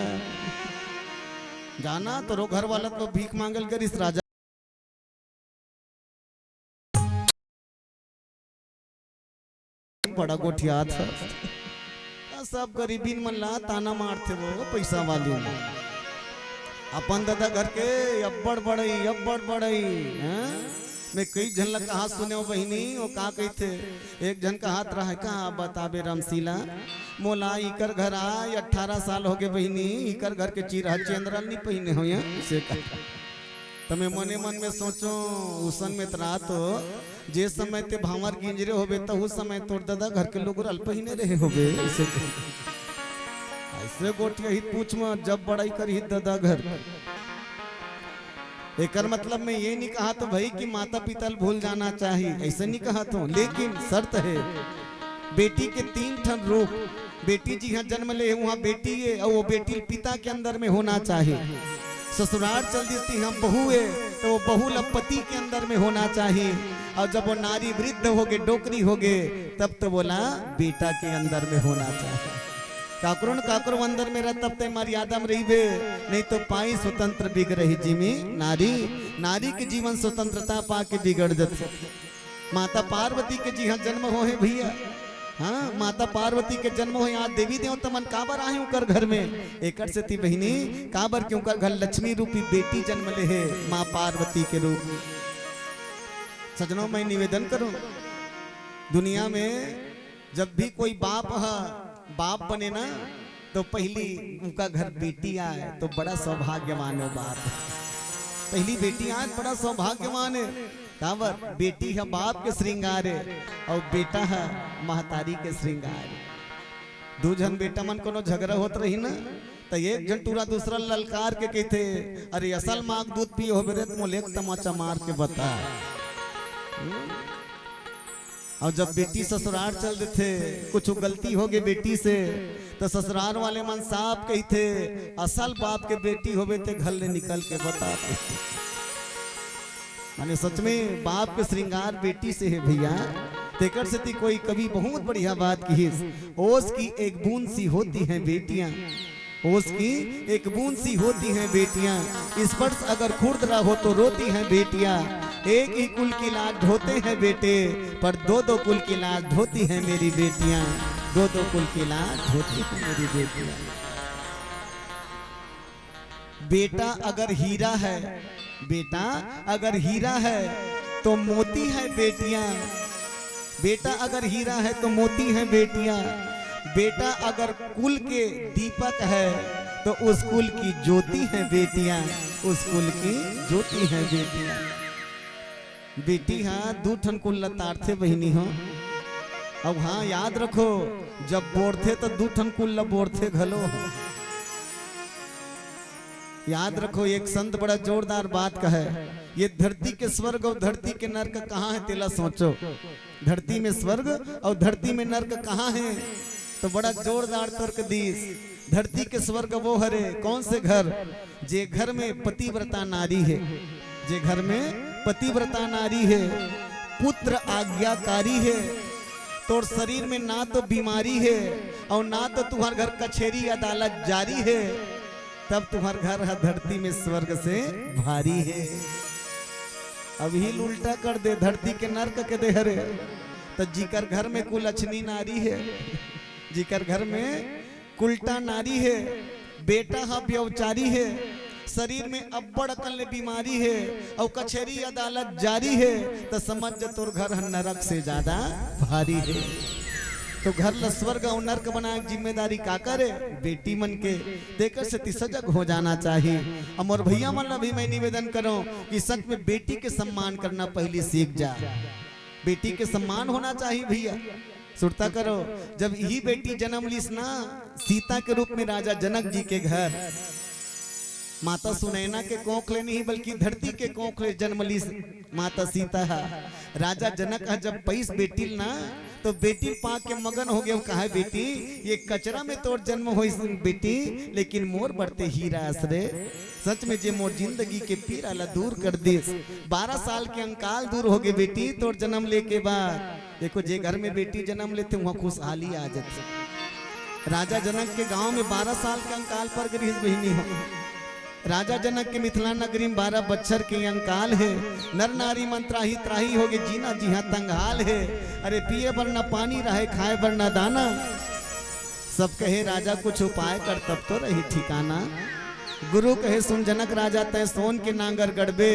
जाना तोरो घर वाला तो भीख मांगल कर इस राजा बड़ा गोठिया था सब गरीबी मन ला ताना मारते वो पैसा वाली अपन दादा घर के अब्बड़ बड़ई मैं कई जन ला कहा सुने हो बहिनी वो कहा कही थे एक जन का हाथ रहा कहा बताबे रामशीला मोला इकर घर आए 18 साल हो गए बहिनी इकर घर के चीरा चेंद्रल नहीं पहने हो यहाँ तो मैं मने मन में सोचो उसन में तरा तो जे समय ते भावर गिंजरे होबे तो उस समय तोर दादा घर के लोग अल पहने रहे होबे ऐसे गोटिया ही पूछ में जब बड़ाई कर ही दादा घर एकर मतलब मैं ये नहीं कहा तो भाई कि माता पिता भूल जाना चाहिए ऐसे नहीं कहा तो लेकिन शर्त है बेटी के 3 ठन रूप बेटी जी हाँ जन्म ले वहाँ बेटी है और वो बेटी पिता के अंदर में होना चाहिए ससुराल चल देती हम बहू है तो वो बहू पति के अंदर में होना चाहिए और जब वो नारी वृद्ध हो गए डोकरी हो गए तब तो बोला बेटा के अंदर में होना चाहिए काकरो अंदर में रह तब तक मर्यादा में रही नहीं तो पाई स्वतंत्र बिग रही जिमी नारी के जीवन स्वतंत्रता पा के बिगड़ जाते माता पार्वती के जी हाँ जन्म हो है भैया हाँ माता पार्वती के जन्म हो आज देवी देवता मन काबर आए उकर घर में एक से बहिनी काबर क्यों कर घर लक्ष्मी रूपी बेटी जन्म ले है माँ पार्वती के रूप सजनों मैं निवेदन करूं दुनिया में जब भी कोई बाप बने ना तो पहली उनका घर बेटी आए तो बड़ा सौभाग्यवान हो बात पहली बेटी आज बड़ा सौभाग्यवान है कावर बेटी है बाप के श्रृंगार और बेटा है महतारी के श्रृंगार। दो जन बेटा मन कोनो झगड़ा होत रही ना तो एक जन टूरा दूसरा ललकार के कहते अरे असल माँ दूध पिए हो बेरे तो एक तमाचा मार के बता। और जब बेटी ससुराल चल देते कुछ गलती हो गई बेटी से तो ससुराल वाले मन साफ कहते असल बाप के बेटी होवे ते घर ले निकल के बता। माने सच में बाप के श्रृंगार बेटी से है भैया। तेकर से ती कोई कभी बहुत बढ़िया बात की ओस की एक बूंद सी होती हैं बेटियां, ओस की एक बूंद सी होती हैं बेटियां, स्पर्श अगर खुर्द हो तो रोती हैं बेटियां। एक ही कुल की लाज ढोते हैं बेटे पर दो दो कुल की लाज ढोती हैं मेरी बेटियां, दो दो कुल की लाज ढोती हैं मेरी बेटियां। बेटा अगर हीरा है, बेटा अगर हीरा है तो मोती है बेटियां, बेटा अगर हीरा है तो मोती है बेटियां। बेटा अगर कुल के दीपक है तो उस कुल की ज्योति है बेटियां, उस कुल की ज्योति है बेटियां। बेटी हाँ दू ठन कुल लतारथे बहिनी हो। अब हाँ याद रखो जब बोरथे तो दू ठन कुल ल बोरथे घलो। याद रखो एक संत बड़ा जोरदार बात का है, ये धरती के स्वर्ग और धरती के नर्क कहाँ है तेला सोचो। धरती में स्वर्ग और धरती में नर्क कहाँ है तो बड़ा जोरदार तर्क दीस। धरती के स्वर्ग वो हरे कौन से घर जे घर में पतिव्रता नारी है, जे घर में पतिव्रता नारी है, पुत्र आज्ञाकारी है, तोर शरीर में ना तो बीमारी है और ना तो तुम्हार घर कचहरी अदालत जारी है, तब तुम्हार घर है धरती में स्वर्ग से भारी है। अभी उल्टा कर दे धरती के नर्क के दे हरे तो जीकर घर में कुल अच्छी नारी है, जीकर घर में कुलटा नारी है, बेटा हा व्यवचारी है, शरीर में अब्बड़ अकल बीमारी है और कचहरी अदालत जारी है तो समझ तोर घर नरक से ज्यादा भारी है। तो घर ल स्वर्ग और नर्क बनाए जिम्मेदारी का करे बेटी मन के देकर से सजग हो जाना चाहिए। अमर भैया मन भी मैं निवेदन करूं कि सच में बेटी के सम्मान करना पहले सीख जा। बेटी के सम्मान होना चाहिए भैया। सुरता करो जब यही बेटी जन्म लीस ना सीता के रूप में राजा जनक जी के घर, माता सुनैना के कोखले नहीं बल्कि धरती के कोखले जन्म ली माता सीता है। राजा जनक जब पैस बेटी ना तो बेटी पा के मगन हो गए, कहा बेटी ये कचरा में तोर जन्म हो बेटी लेकिन मोर बढ़ते हीरा असरे। सच में जे मोर जिंदगी के पीड़ा ला दूर कर दे। 12 साल के अंकाल दूर हो गए बेटी तोर जन्म लेके बाद। देखो जे घर में बेटी जन्म लेते वहां खुशहाली आ जाती। राजा जनक के गांव में 12 साल के अंकाल पर गृह बहिनी हो। राजा जनक के मिथिला नगरी में 12 बच्चर के अंकाल है। नर नारी मन त्राही त्राही हो गए जीना जी हाँ तंगाल है। अरे पिए बर न पानी रहे खाए बर न दाना, सब कहे राजा कुछ उपाय कर तब तो रही ठिकाना। गुरु कहे सुन जनक राजा तय सोन के नांगर गड़बे,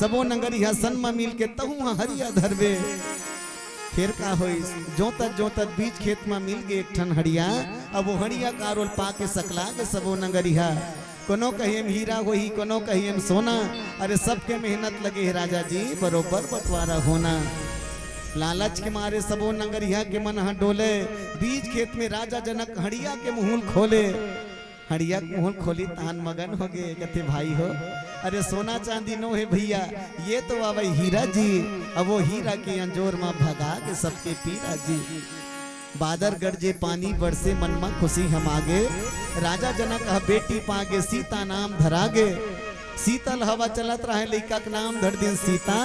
सबो नंगरिया सन में मिल के तहु हरिया धरबे। फिर का होई जोतत बीच खेत में मिल गए एक ठन हड़िया, अब वो हड़िया कारोल पाके सकला के सबो नंगरिया। कोनो कहिए हीरा होही कोनो कहिए सोना, अरे सबके मेहनत लगे है राजा जी बरोबर बंटवारा होना। लालच के मारे सबो नंगरिया के मन हा डोले, बीच खेत में राजा जनक हड़िया के मुहूल खोले। हड़िया के मुहूल खोली तान मगन हो गए, कहते भाई हो अरे सोना चांदी नो है भैया ये तो आवे हीरा जी। अब वो हीरा के अंजोर में भगा के सबके पीरा जी। बादर गरजे पानी बरसे मन में खुशी हम आगे, राजा जनक बेटी पागे सीता नाम धरागे। शीतल हवा चलत रहे लइका के नाम धर दिन सीता,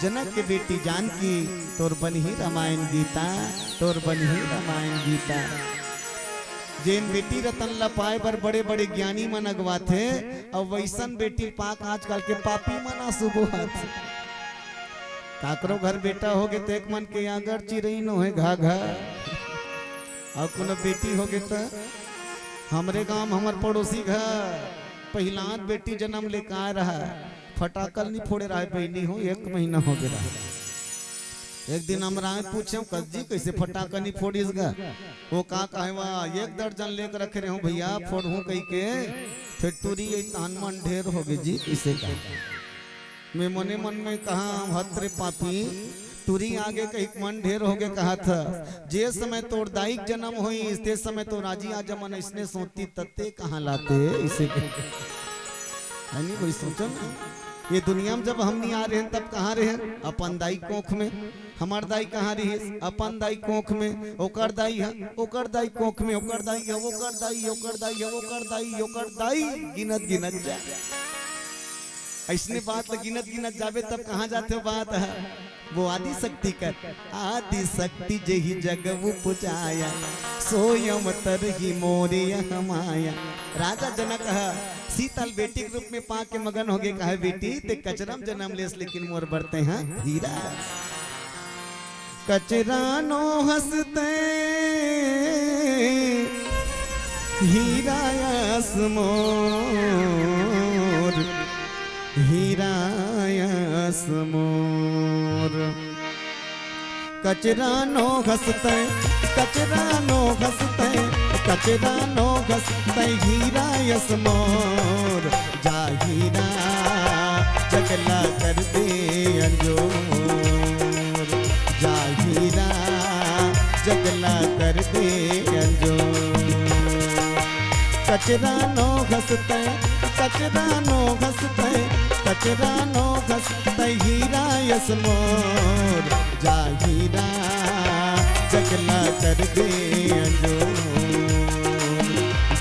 जनक के बेटी जानकी तोर बनही रामायण गीता, तोर बनही रामायण गीता। जेन बेटी रतन ला पाए बर बड़े बड़े ज्ञानी मन अगवाथे और वैसन बेटी पाक आजकल के पापी मन आसुबो हाथ। काकरो घर बेटा हो गए तो एक मन के आगर चिरई नो है घा घा, और कोनो बेटी हो गए तो हमरे गांव हमार पड़ोसी घर पहलात बेटी जन्म लेकर आ रहा, फटाकल नहीं फोड़े रहा बहनी हो 1 महीना हो गया। एक दिन हमरा पूछे कस जी कैसे फटाका नहीं फोड़ीस गा, वो का कहवा 1 दर्जन लेकर रखे रहे भैया फोड़ हूँ कही के फिर टूरी तान मन ढेर हो गए जी इसे का। मैं मने मन में कहा हत्रे पापी तुरी आगे कहीं मन ढेर हो गए कहा था जे समय तोड़ दाइक जन्म हुई इस समय तो राजी आ जमन इसने सोती तत्ते कहाँ लाते इसे है नहीं कोई सोचो ना ये दुनिया में जब हम नहीं आ रहे हैं तब कहाँ रहे अपन दाई कोख में हमार दाई कहाँ रही अपन दाई कोख में ओकर दाई है ओकर दाई कोख में ओकर दाई है ओकर दाई ओकर दाई है ओकर दाई ओकर दाई गिनत गिनत जाए ऐसने बात गिनत गिनत जावे तब कहाँ जाते हो बात है वो आदि शक्ति कर आदि शक्ति जही जग पुजाया सोयम तर ही मोरिया हमाया राजा जनक है सीतल बेटी के रूप में पा के मगन हो गए कहा बेटी ते कचरम जन्म लेस लेकिन मोर बढ़ते हैं हीरा कचरा नो हंसते हीरा यस मोर हीरा यस मोर कचरा नो हंसते कचरा नो हंसते कचरा नो हंसते हीरा यस मोर जा हीरा जगला कर दे अंजोर जा हीरा जगला कर दे अंजोर कचरा नो हंसते कचरा नो हंसते कचरा नो हंसते हीरा यस मोर जा हीरा जगला कर दे अंजोर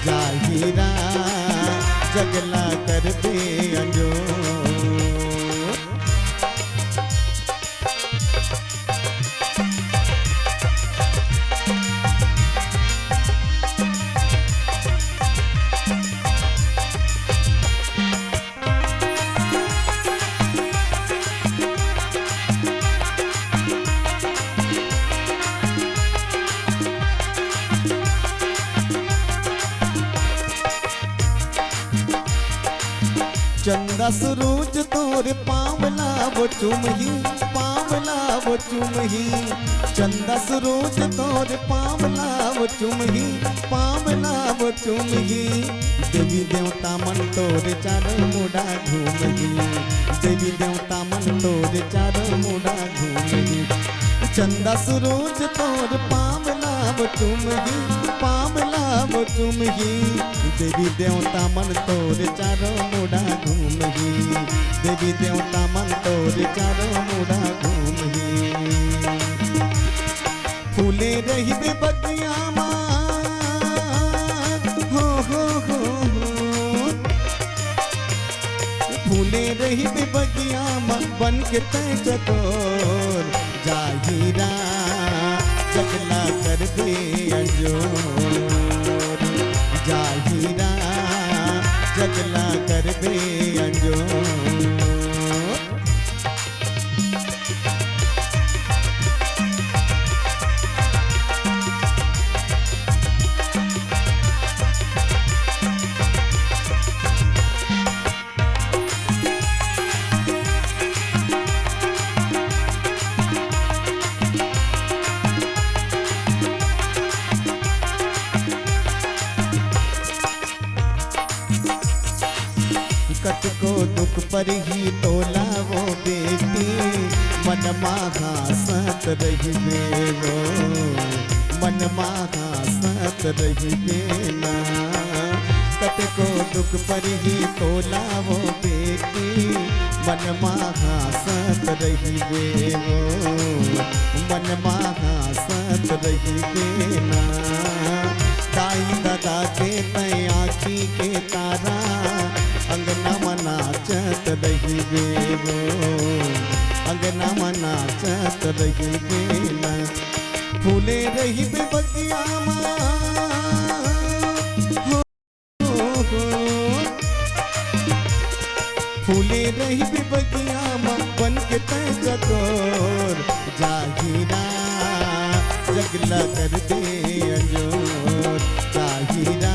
जा हीरा जगला कर दे अंजोर चंदा सुरूज तोर पावला वो चुमही पावला वो चुमही चंदा सुरूज तोर पावला वो चुमही पावला वो चुमही देवी देवता मन तोर चार मुड़ा घूमही देवी देवता मन तोर चार मुड़ा घूमही चंदा सुरूज तोर पावला वो चुमही पावला वो चुमही देवी देवता मन तोर चारों मुड़ा घूमही देवी देवता मन तोर चारों मुड़ा घूमही फूले रही दे बगिया हो फूले रही दे बगिया बन के तय चकोर जा हीरा जगला कर दे अंजोर जा हीरा जगला कर दे अंजोर को दुख पर ही तोला वो बेटी मन हंसत रही वो मन हंसत रही बेना कत को दुख पर ही तोला वो बेटी मन हंसत रही वो मन हंसत रही बेना दाई दादा के तय आँखी के तारा अंगना मनाचत रही बेवो अंगना मनाचत रही बेना फूले रही बे बगिया फूले रही बे बगिया बन के तय चकोर जा हीरा जगला कर दे अंजोर जा हीरा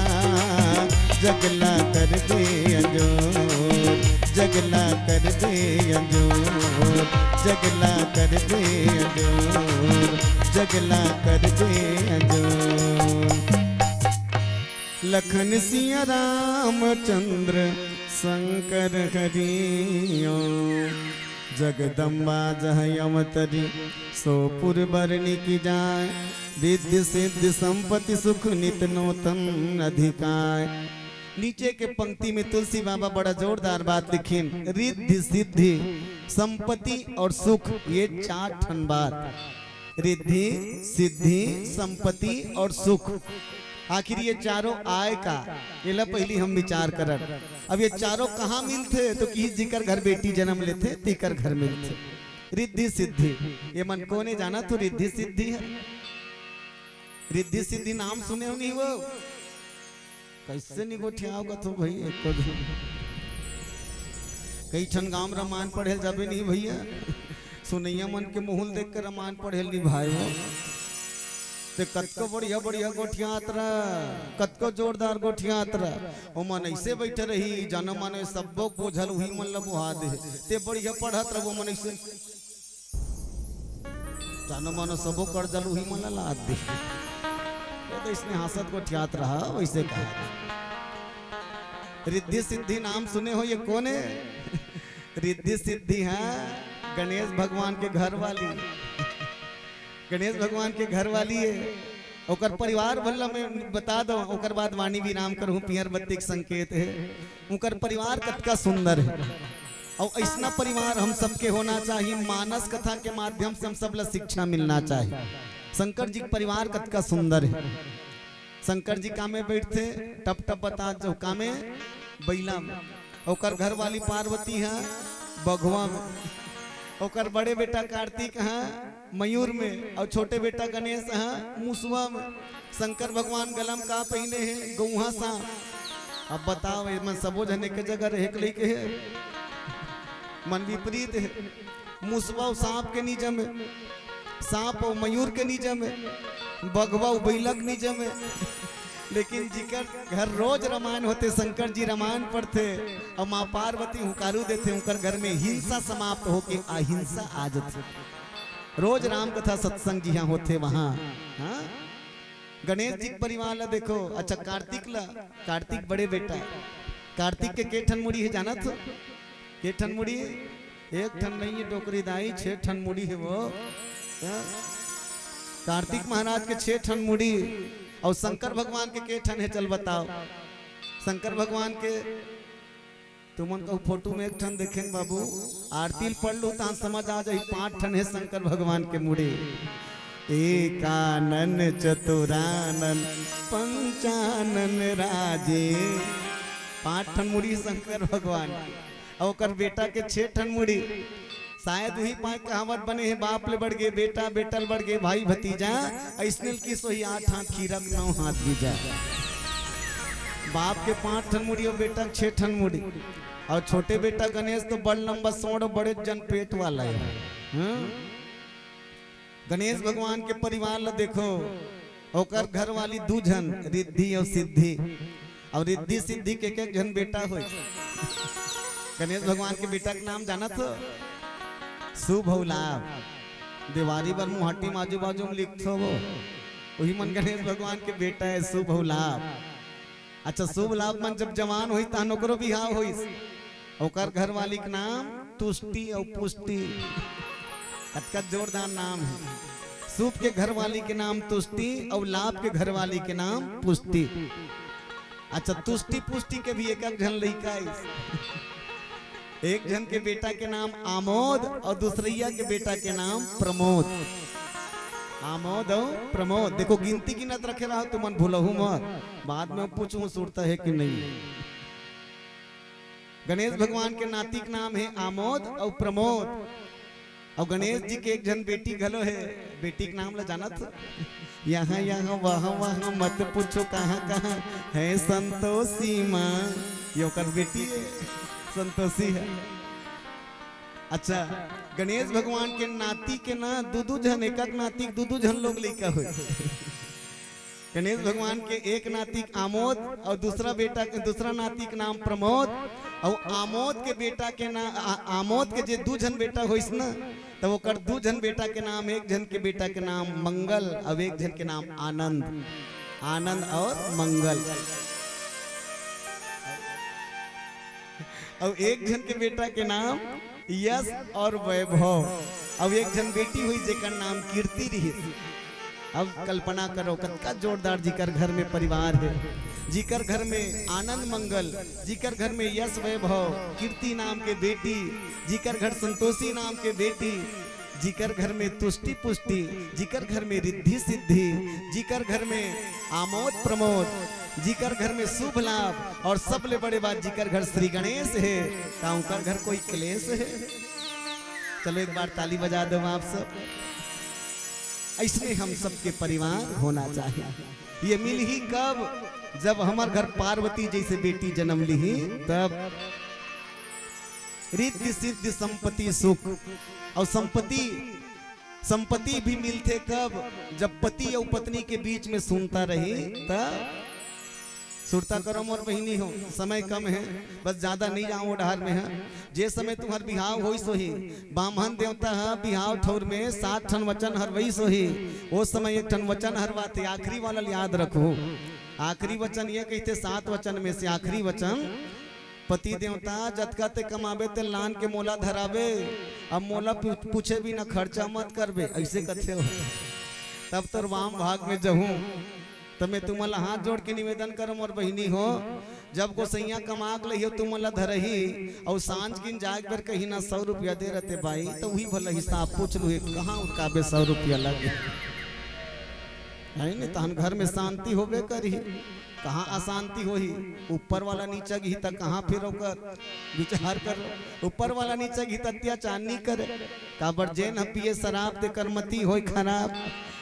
जगला कर दे अंजोर जगला कर दे अंजोर जगला कर दे अंजोर जगला कर दे अंजोर लखन सिया रामचंद्र शंकर हरिओ जगदम्बा जहयमतरी सोपुर बरनी की जाय रिद्धि सिद्धि संपत्ति सुख नित नूतन अधिकार। नीचे के पंक्ति में तुलसी बाबा बड़ा जोरदार बात लिखीन, रिद्धि सिद्धि संपत्ति और सुख, ये 4 ठन बात। रिद्धि सिद्धि संपत्ति और सुख, आखिर ये चारों आय का ये पहली हम विचार कर। अब ये चारों कहाँ मिलते तो कि जिकर घर बेटी जन्म लेते तिकर घर मिलते। रिद्धि सिद्धि ये मन को ने जाना तो रिद्धि सिद्धि है। रिद्धि सिद्धि नाम सुने हो नहीं वो कैसे निगोठिया होगा तो भाई एक को कई ठन गांव रामायण पढ़े जाबे नहीं भैया, सुनैया मन के मुहुल देख कर रामायण पढ़े नहीं भाई वो ते कतको बढ़िया बढ़िया गोठिया आतरा, कतको जोरदार गोठिया आतरा। ओ मन ऐसे बैठे रही जन्म मन सबो बोझल हुई मन ला बुहा दे ते बढ़िया पढ़त रहो मन ऐसे जन्म मन सबो कर जल हुई मन ला लाद दे तो इसने हंसत गोठियात रहा वैसे कहा। रिद्धि सिद्धि नाम सुने हो ये कौन है? रिद्धि सिद्धि है गणेश भगवान के घर वाली, गणेश भगवान के घर वाली है। ओकर परिवार भल्ला में बता दो, ओकर बाद वाणी विराम करूं पियर बत्ती के संकेत है। ओकर परिवार कतका सुंदर है और ऐसा परिवार हम सबके होना चाहिए। मानस कथा के माध्यम से हम सब ला शिक्षा मिलना चाहिए। शंकर जी परिवार कतका सुंदर है। शंकर जी कामे बैठते टप टप बता जो कामे बैला में, ओकर घर वाली पार्वती है बघवा में, ओकर बड़े बेटा कार्तिक है मयूर में और छोटे बेटा गणेश है मुसवा में। शंकर भगवान गलम का पहने हैं गौहा सा। अब बताओ मन सबो जने के जगह रहे के लेके है मन विपरीत है। मुसवा सांप के नीचे में, सांप और मयूर के नीचे में, बघवा बैलक नीचे में। लेकिन जिकर घर रोज रामायण होते शंकर जी रामायण पढ़ते और माँ पार्वती हुकारू देते उनकर घर में हिंसा समाप्त होके अहिंसा आ जाती। रोज राम कथा सत्संग जी यहाँ होते वहाँ। हाँ गणेश जी परिवार ला देखो। अच्छा कार्तिक ला, कार्तिक बड़े बेटा कार्तिक के ठन मुड़ी है जाना तो के ठन मुड़ी? एक ठन नहीं है डोकरी दाई, 6 ठन मुड़ी है वो। कार्तिक महाराज के 6 ठन मुड़ी और शंकर भगवान के ठन है चल बताओ। शंकर भगवान के तुमन का फोटो में एक ठन देखें बाबू, आरती पढ़ लो तो समझ आ जाए 5 ठन है शंकर भगवान के मुड़ी। एकानन चतुरानन पंचानन राजे, 5 ठन मुड़ी शंकर भगवान और कर बेटा के 6 ठन मुड़ी। शायद वही 5 कहावत बने हैं, बाप ले बढ़ गए बेटा, बेटल बढ़ गए भाई भतीजा, ऐसने की सोई 8 हाथ खीरक 9 हाथ बीजा। बाप के 5 ठन मुड़ी और बेटा 6 ठन मुड़ी और छोटे बेटा गणेश तो बड़ लंबा सोड़ बड़े जन पेट वाला है। गणेश भगवान के परिवार ला देखो, ओकर घर वाली 2 जन रिद्धि और सिद्धि, और रिद्धि सिद्धि के एक जन बेटा हो। गणेश भगवान के बेटा के नाम जाना तो शुभ लाभ। दीवारी पर मुहाटी माजू बाजू में लिखो वो वही मन गणेश भगवान के बेटा है शुभ लाभ। अच्छा शुभ लाभ मन जब जवान हुई तहन ओकरो बिहाव हुई। ओकर घर वाली के नाम तुष्टि और पुष्टि, कतका जोरदार नाम है। शुभ के घर वाली के नाम तुष्टि और लाभ के घर वाली के नाम पुष्टि। अच्छा तुष्टि पुष्टि के भी एक जन लड़का, एक जन के बेटा के नाम आमोद और दूसरिया के बेटा के नाम प्रमोद। आमोद और प्रमोद देखो गिनती गिनत रखे रहा तो मन भूलहू मत, बाद में पूछूं सुरता है कि नहीं। गणेश भगवान के नाती का नाम है आमोद और प्रमोद और गणेश जी के एक जन बेटी घलो है। बेटी का नाम ला जाना था यहाँ यहाँ वहाँ वहाँ मत पूछो कहाँ कहाँ है संतोषी माँ, यो कर बेटी है संतोषी है। अच्छा गणेश भगवान के नाती के ना 2 जन, एक नाती 2 जन लोग लेकर हुए। गणेश भगवान के एक नाती आमोद और दूसरा नाती के नाम प्रमोद और आमोद के बेटा के नाम आमोद के जे 2 जन बेटा होइस ना तो वो कर 2 जन बेटा के नाम, एक जन के बेटा के नाम मंगल और एक जन के नाम आनंद। आनंद और मंगल। और एक जन के बेटा के नाम यश और वैभव, अब एक जन बेटी हुई जेकर नाम कीर्ति रही। अब कल्पना करो कतका जोरदार जिकर घर में परिवार है, जिकर घर में आनंद मंगल, जिकर घर में यश वैभव, कीर्ति नाम के बेटी, जिकर घर संतोषी नाम के बेटी, जिकर घर में तुष्टि पुष्टि, जिकर घर में रिद्धि सिद्धि, जिकर घर में आमोद प्रमोद, जिकर घर में शुभ लाभ, और सबले बड़े बात जिकर घर श्री गणेश है, का घर कोई क्लेश है। चलो एक बार ताली बजा दो आप सब। ऐसे हम सबके परिवार होना चाहिए। ये मिल ही कब, जब हमार घर पार्वती जैसे बेटी जन्म ली, तब रिद्धि सिद्धि संपत्ति सुख, और संपत्ति भी मिलते कब, जब पति और पत्नी के बीच में सुनता रही, तब सुरता करो मोर बहिनी हो। समय कम है, बस ज्यादा नहीं जाओ डहर में है। जे समय तुम्हार बिहाव होई सोही, बामहन देवता है बिहाव ठौर में 7 ठन वचन हरवई सोही, वो समय 1 ठन वचन हरवाते। आखिरी वाला याद रखो, आखिरी वचन ये कहते 7 वचन में से आखिरी वचन, पति देवता जतका ते कमावे ते लान के मोला धरावे, अब मोला पूछे भी ना खर्चा मत करबे, ऐसे कथे हो। तब तो वाम भाग में जहूं, तो मैं तुम्हारा हाथ जोड़ के निवेदन करम और बहिनी हो, जब गोसैया कमा के लियो तुम्हारा धरही, और सांझ किन जाग कर कहीं ना 100 रुपया दे रहते भाई, तो वही भला हिसाब पूछ लू कहाँ उनका 100 रुपया लगे नहीं। तहन घर में शांति होबे करी, कहाँ अशांति होही। ऊपर वाला नीचा घी तक कहाँ फिर विचार कर, ऊपर वाला नीचा घी अत्याचार नहीं करे। काबर जे न पिए शराब ते करमती होय खराब,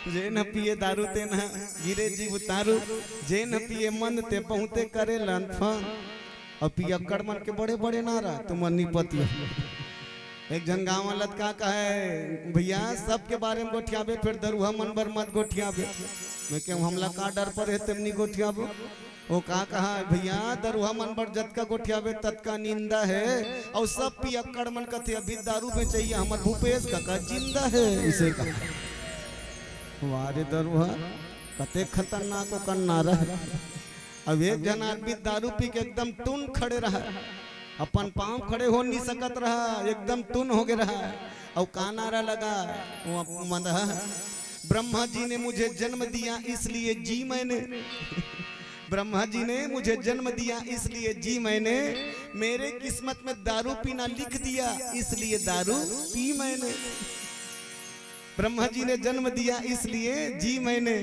जे न पिए दारू ते न गिरे जीव उतारू, जे न पिए मन ते बहुते करे लनफन। और पिया कड़मन के बड़े बड़े नारा तुम निपति। एक जन गाँव वाला का कहे, भैया सबके बारे में गोठियाबे, फिर दरुहा मन बर मत गोठियाबे। मैं क्यों हमला का डर पर है तेमनी गोठियाबो। वो का कहा, भैया दरुहा मन बर जतका गोठियाबे ततका निंदा है, और सब पियक्कड़ मन कथे अभी दारू में चाहिए, हमार भूपेश का जिंदा है। इसे कहा वारे दरुहा कते खतरनाक को करना रहे। अब एक जन आदमी दारू पी के एकदम टून खड़े रहा, अपन पांव खड़े हो नहीं सकत रहा, एकदम टून हो गया रहा, और का नारा लगा ब्रह्मा जी ने मुझे जन्म दिया इसलिए जी मैंने, ब्रह्मा जी ने मुझे जन्म दिया इसलिए जी मैंने, मेरे किस्मत में दारू पीना लिख दिया इसलिए दारू पी मैंने। ब्रह्मा जी ने जन्म दिया इसलिए जी मैंने,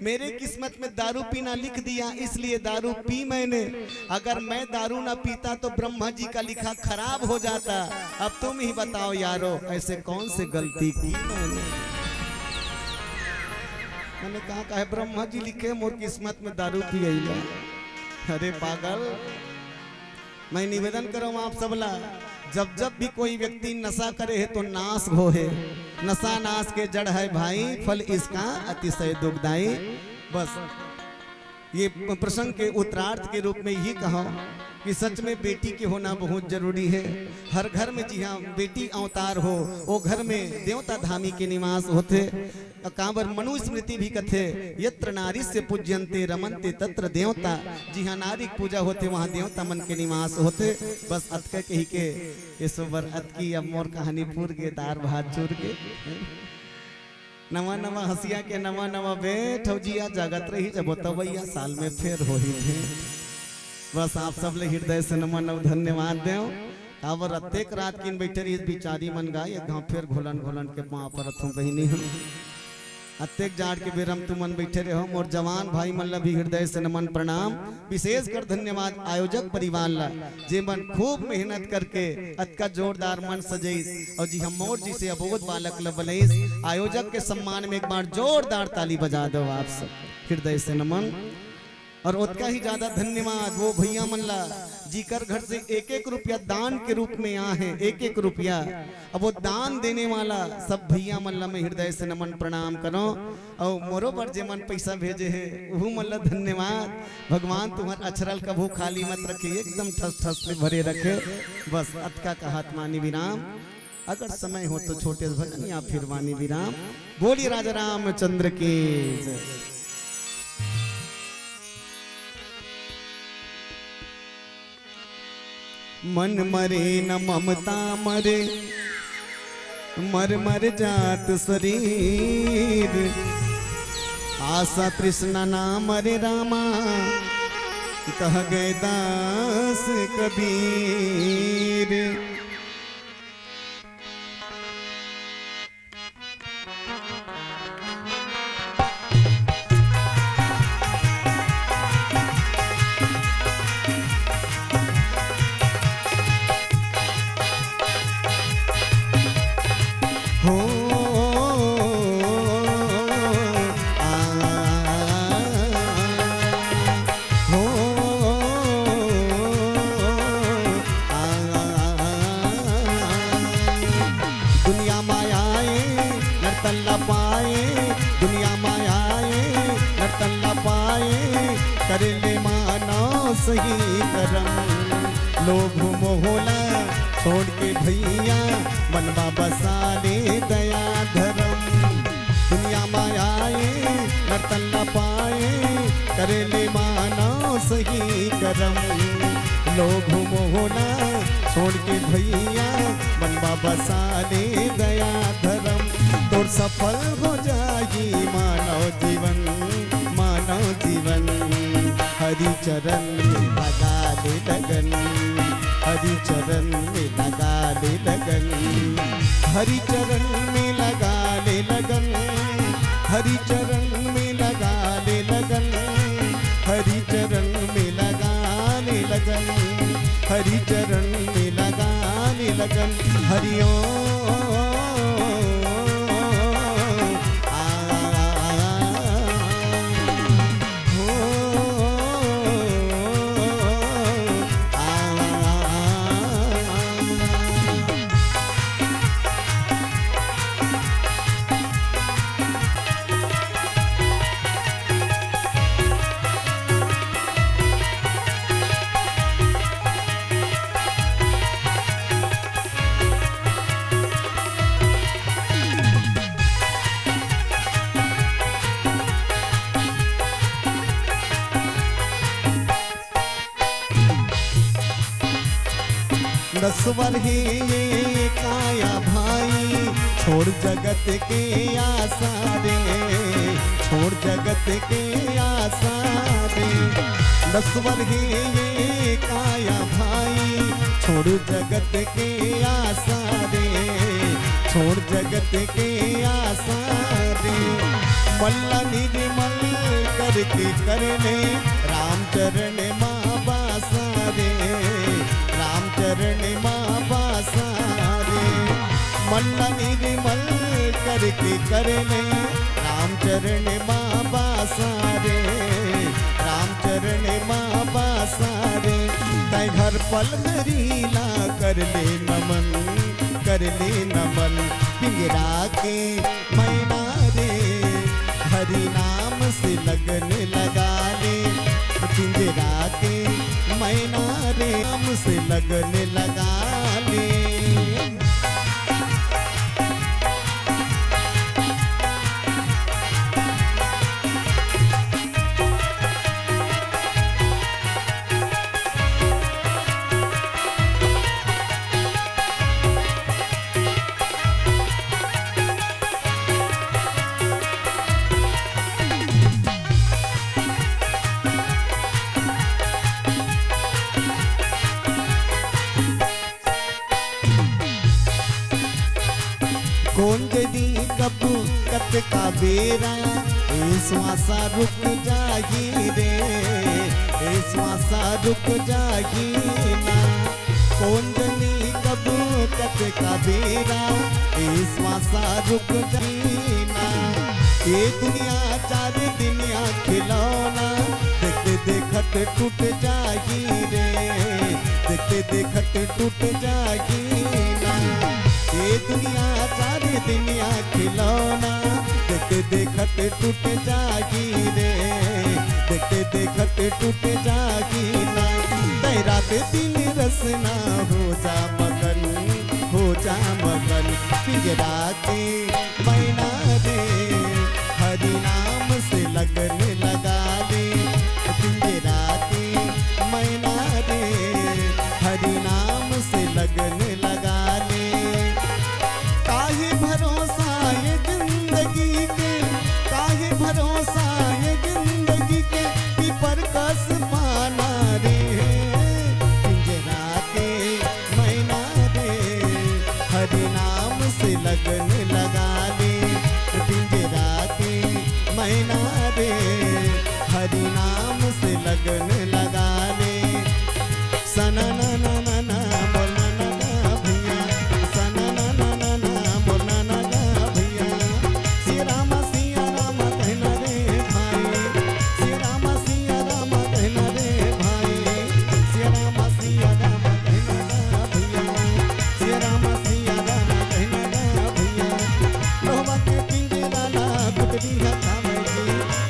मेरे किस्मत में दारू पीना लिख दिया इसलिए दारू पी मैंने। अगर मैं दारू ना पीता तो ब्रह्मा जी का लिखा खराब हो जाता। अब तुम ही बताओ यारो, ऐसे कौन से गलती की मैंने कहा है ब्रह्मा जी लिखे मोर किस्मत में दारू पी गई। अरे पागल, मैं निवेदन करूँ आप सबला, जब भी कोई व्यक्ति नशा करे है तो नाश हो है। नशा नाश के जड़ है भाई, फल इसका अतिशय दुखदाई। बस ये प्रसंग के उत्तरार्थ के रूप में यही कहा कि सच में बेटी के होना बहुत जरूरी है। हर घर में जी हाँ बेटी अवतार हो, वो घर में देवता धामी के निवास होते। कांवर मनुस्मृति भी कथे, यत्र नारी से पूज्यंते रमनते तत्र देवता। जी हाँ नारी पूजा होते वहाँ देवता मन के निवास होते। बस अतक कही के इस बार अतकी अब मोर कहानी पूर के दार भात चूर के नवा नवा हसिया के नवा नवा बेठ जिया जगत रही जब तवैया साल में फिर हो ही थे। बस आप सब ले हृदय से नमन और धन्यवाद देव। कावर अत्येक रात किन बैठे रही बिचारी मन गाय गाँव फिर घोलन घोलन के वहाँ पर अथों बहिनी हम अत्येक जाड़ के बेरम तुमन बैठे रहो। मोर जवान भाई मन ला भी हृदय से नमन प्रणाम। विशेष कर धन्यवाद आयोजक परिवार ला, जे मन खूब मेहनत करके अतका जोरदार मन सजैस और जी हम मोर जी से अबोध बालक ला बनैस। आयोजक के सम्मान में एक बार जोरदार ताली बजा दो आप सब, हृदय से नमन। और उतना ही ज्यादा धन्यवाद वो भैया मन ला जीकर घर से 1-1 रुपया दान के रूप में यहाँ है, 1-1 रुपया। अब वो दान देने वाला सब भैया मन ला मैं हृदय से नमन प्रणाम करो। और मोरो पर जे मन पैसा भेजे है वो मन ला धन्यवाद। भगवान तुम्हार अछरल कभू खाली मत रखे, एकदम ठस ठस से भरे रखे। बस अतका का हाथ मानी विराम। अगर समय हो तो छोटे भजन या फिर वाणी विराम। बोलिए राजा रामचंद्र की जय। मन मरे न ममता मरे, मर मर जात शरीर, आशा तृष्णा ना मरे रामा, कह गए दास कबीर। दुनिया मायाए नर्तन पाए, दुनिया मायाए नर्तन पाए, कर ले मानव सही करम, लोभ मोहला छोड़ के भैया मनवा बसा ले दया धर्म। दुनिया मायाए नर्तन पाए, कर ले मानव सही करम, लोभ मोहना छोड़ के भैया मनवा बसा ले दया धर्म। तोर सफल हो जाई मानव जीवन, मानव जीवन, हरि चरण में लगा ले लगन, हरि चरण में लगा ले लगन, हरि चरण में लगा ले लगन, हरि चरण में लगा ले लगन, हरि चरण में लगा ले लगन, हरि चरण में लगाने लगन। हरि ओम दसवर ही ये काया भाई, छोड़ जगत के आशा रे, छोड़ जगत के आशा रे। दसवर ही ये काया भाई, छोड़ जगत के आशा रे, छोड़ जगत के आशा रे। मल्ला निर्मल करके करने, राम चरण माँ बासा रे, राम चरण माँ बासा रे। मल्ला निर्मल करके करने, राम चरण माँ बासा रे, राम चरण माँ बासा रे। तै घर पल मरीला कर ले नमन, कर ले नमन, पिंजरा के मैना रे, हरि नाम से लगन लगा ले, पिंजरा के मैना रे, नाम से लगन लगा ले। कौन जदी कब कत का बेरा, ए श्वासा रुक जागी रे, ए श्वासा रुक जागी ना। कौन जदी कब कत का बेरा, ए श्वासा रुक जागी ना। ये दुनिया चार दुनिया खिलौना, देखते देखत टूट जागी रे, देखते देखत टूट जागी ना। ये दुनिया सारी दुनिया खिलौना, देखते देखत टूट जागी रे, देखते देखत टूट जागी ना। तै रात दिन रसना हो जा मगन, हो जा मगन, पिंजरा के मैना रे, हरि नाम से लगन लगा ले, पिंजरा के मैना रे, हरि नाम लगन लगा ले सना ना ना ना ना बोलना ना गा भैया सना ना ना ना ना बोलना ना गा भैया श्री राम कहना रे भाई श्री राम कहना रे भाई श्री राम कहना गा भैया श्री राम कहना गा भैया लोहा के पिंजरा ला कुटरी खावेली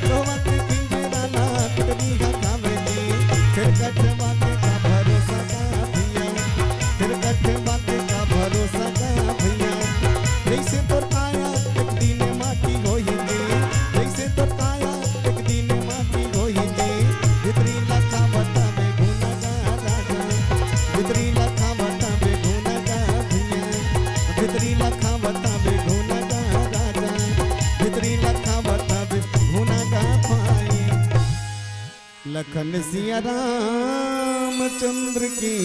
लोहा के पिंजरा ला कुटरी खावेली फिर कट बातें का भरोसा का भैया फिर कट बातें का भरोसा का भैया जैसे तोर काया एक दिन माटी होई जे जैसे तोर काया एक दिन माटी होई जे भितरी लखा बतावे गुना गा राजा भितरी लखा बतावे गुना गा भैया भितरी लखा बतावे गुना गा राजा भितरी लखा बतावे गुना गा पाई लखन सिया रामचंद्र की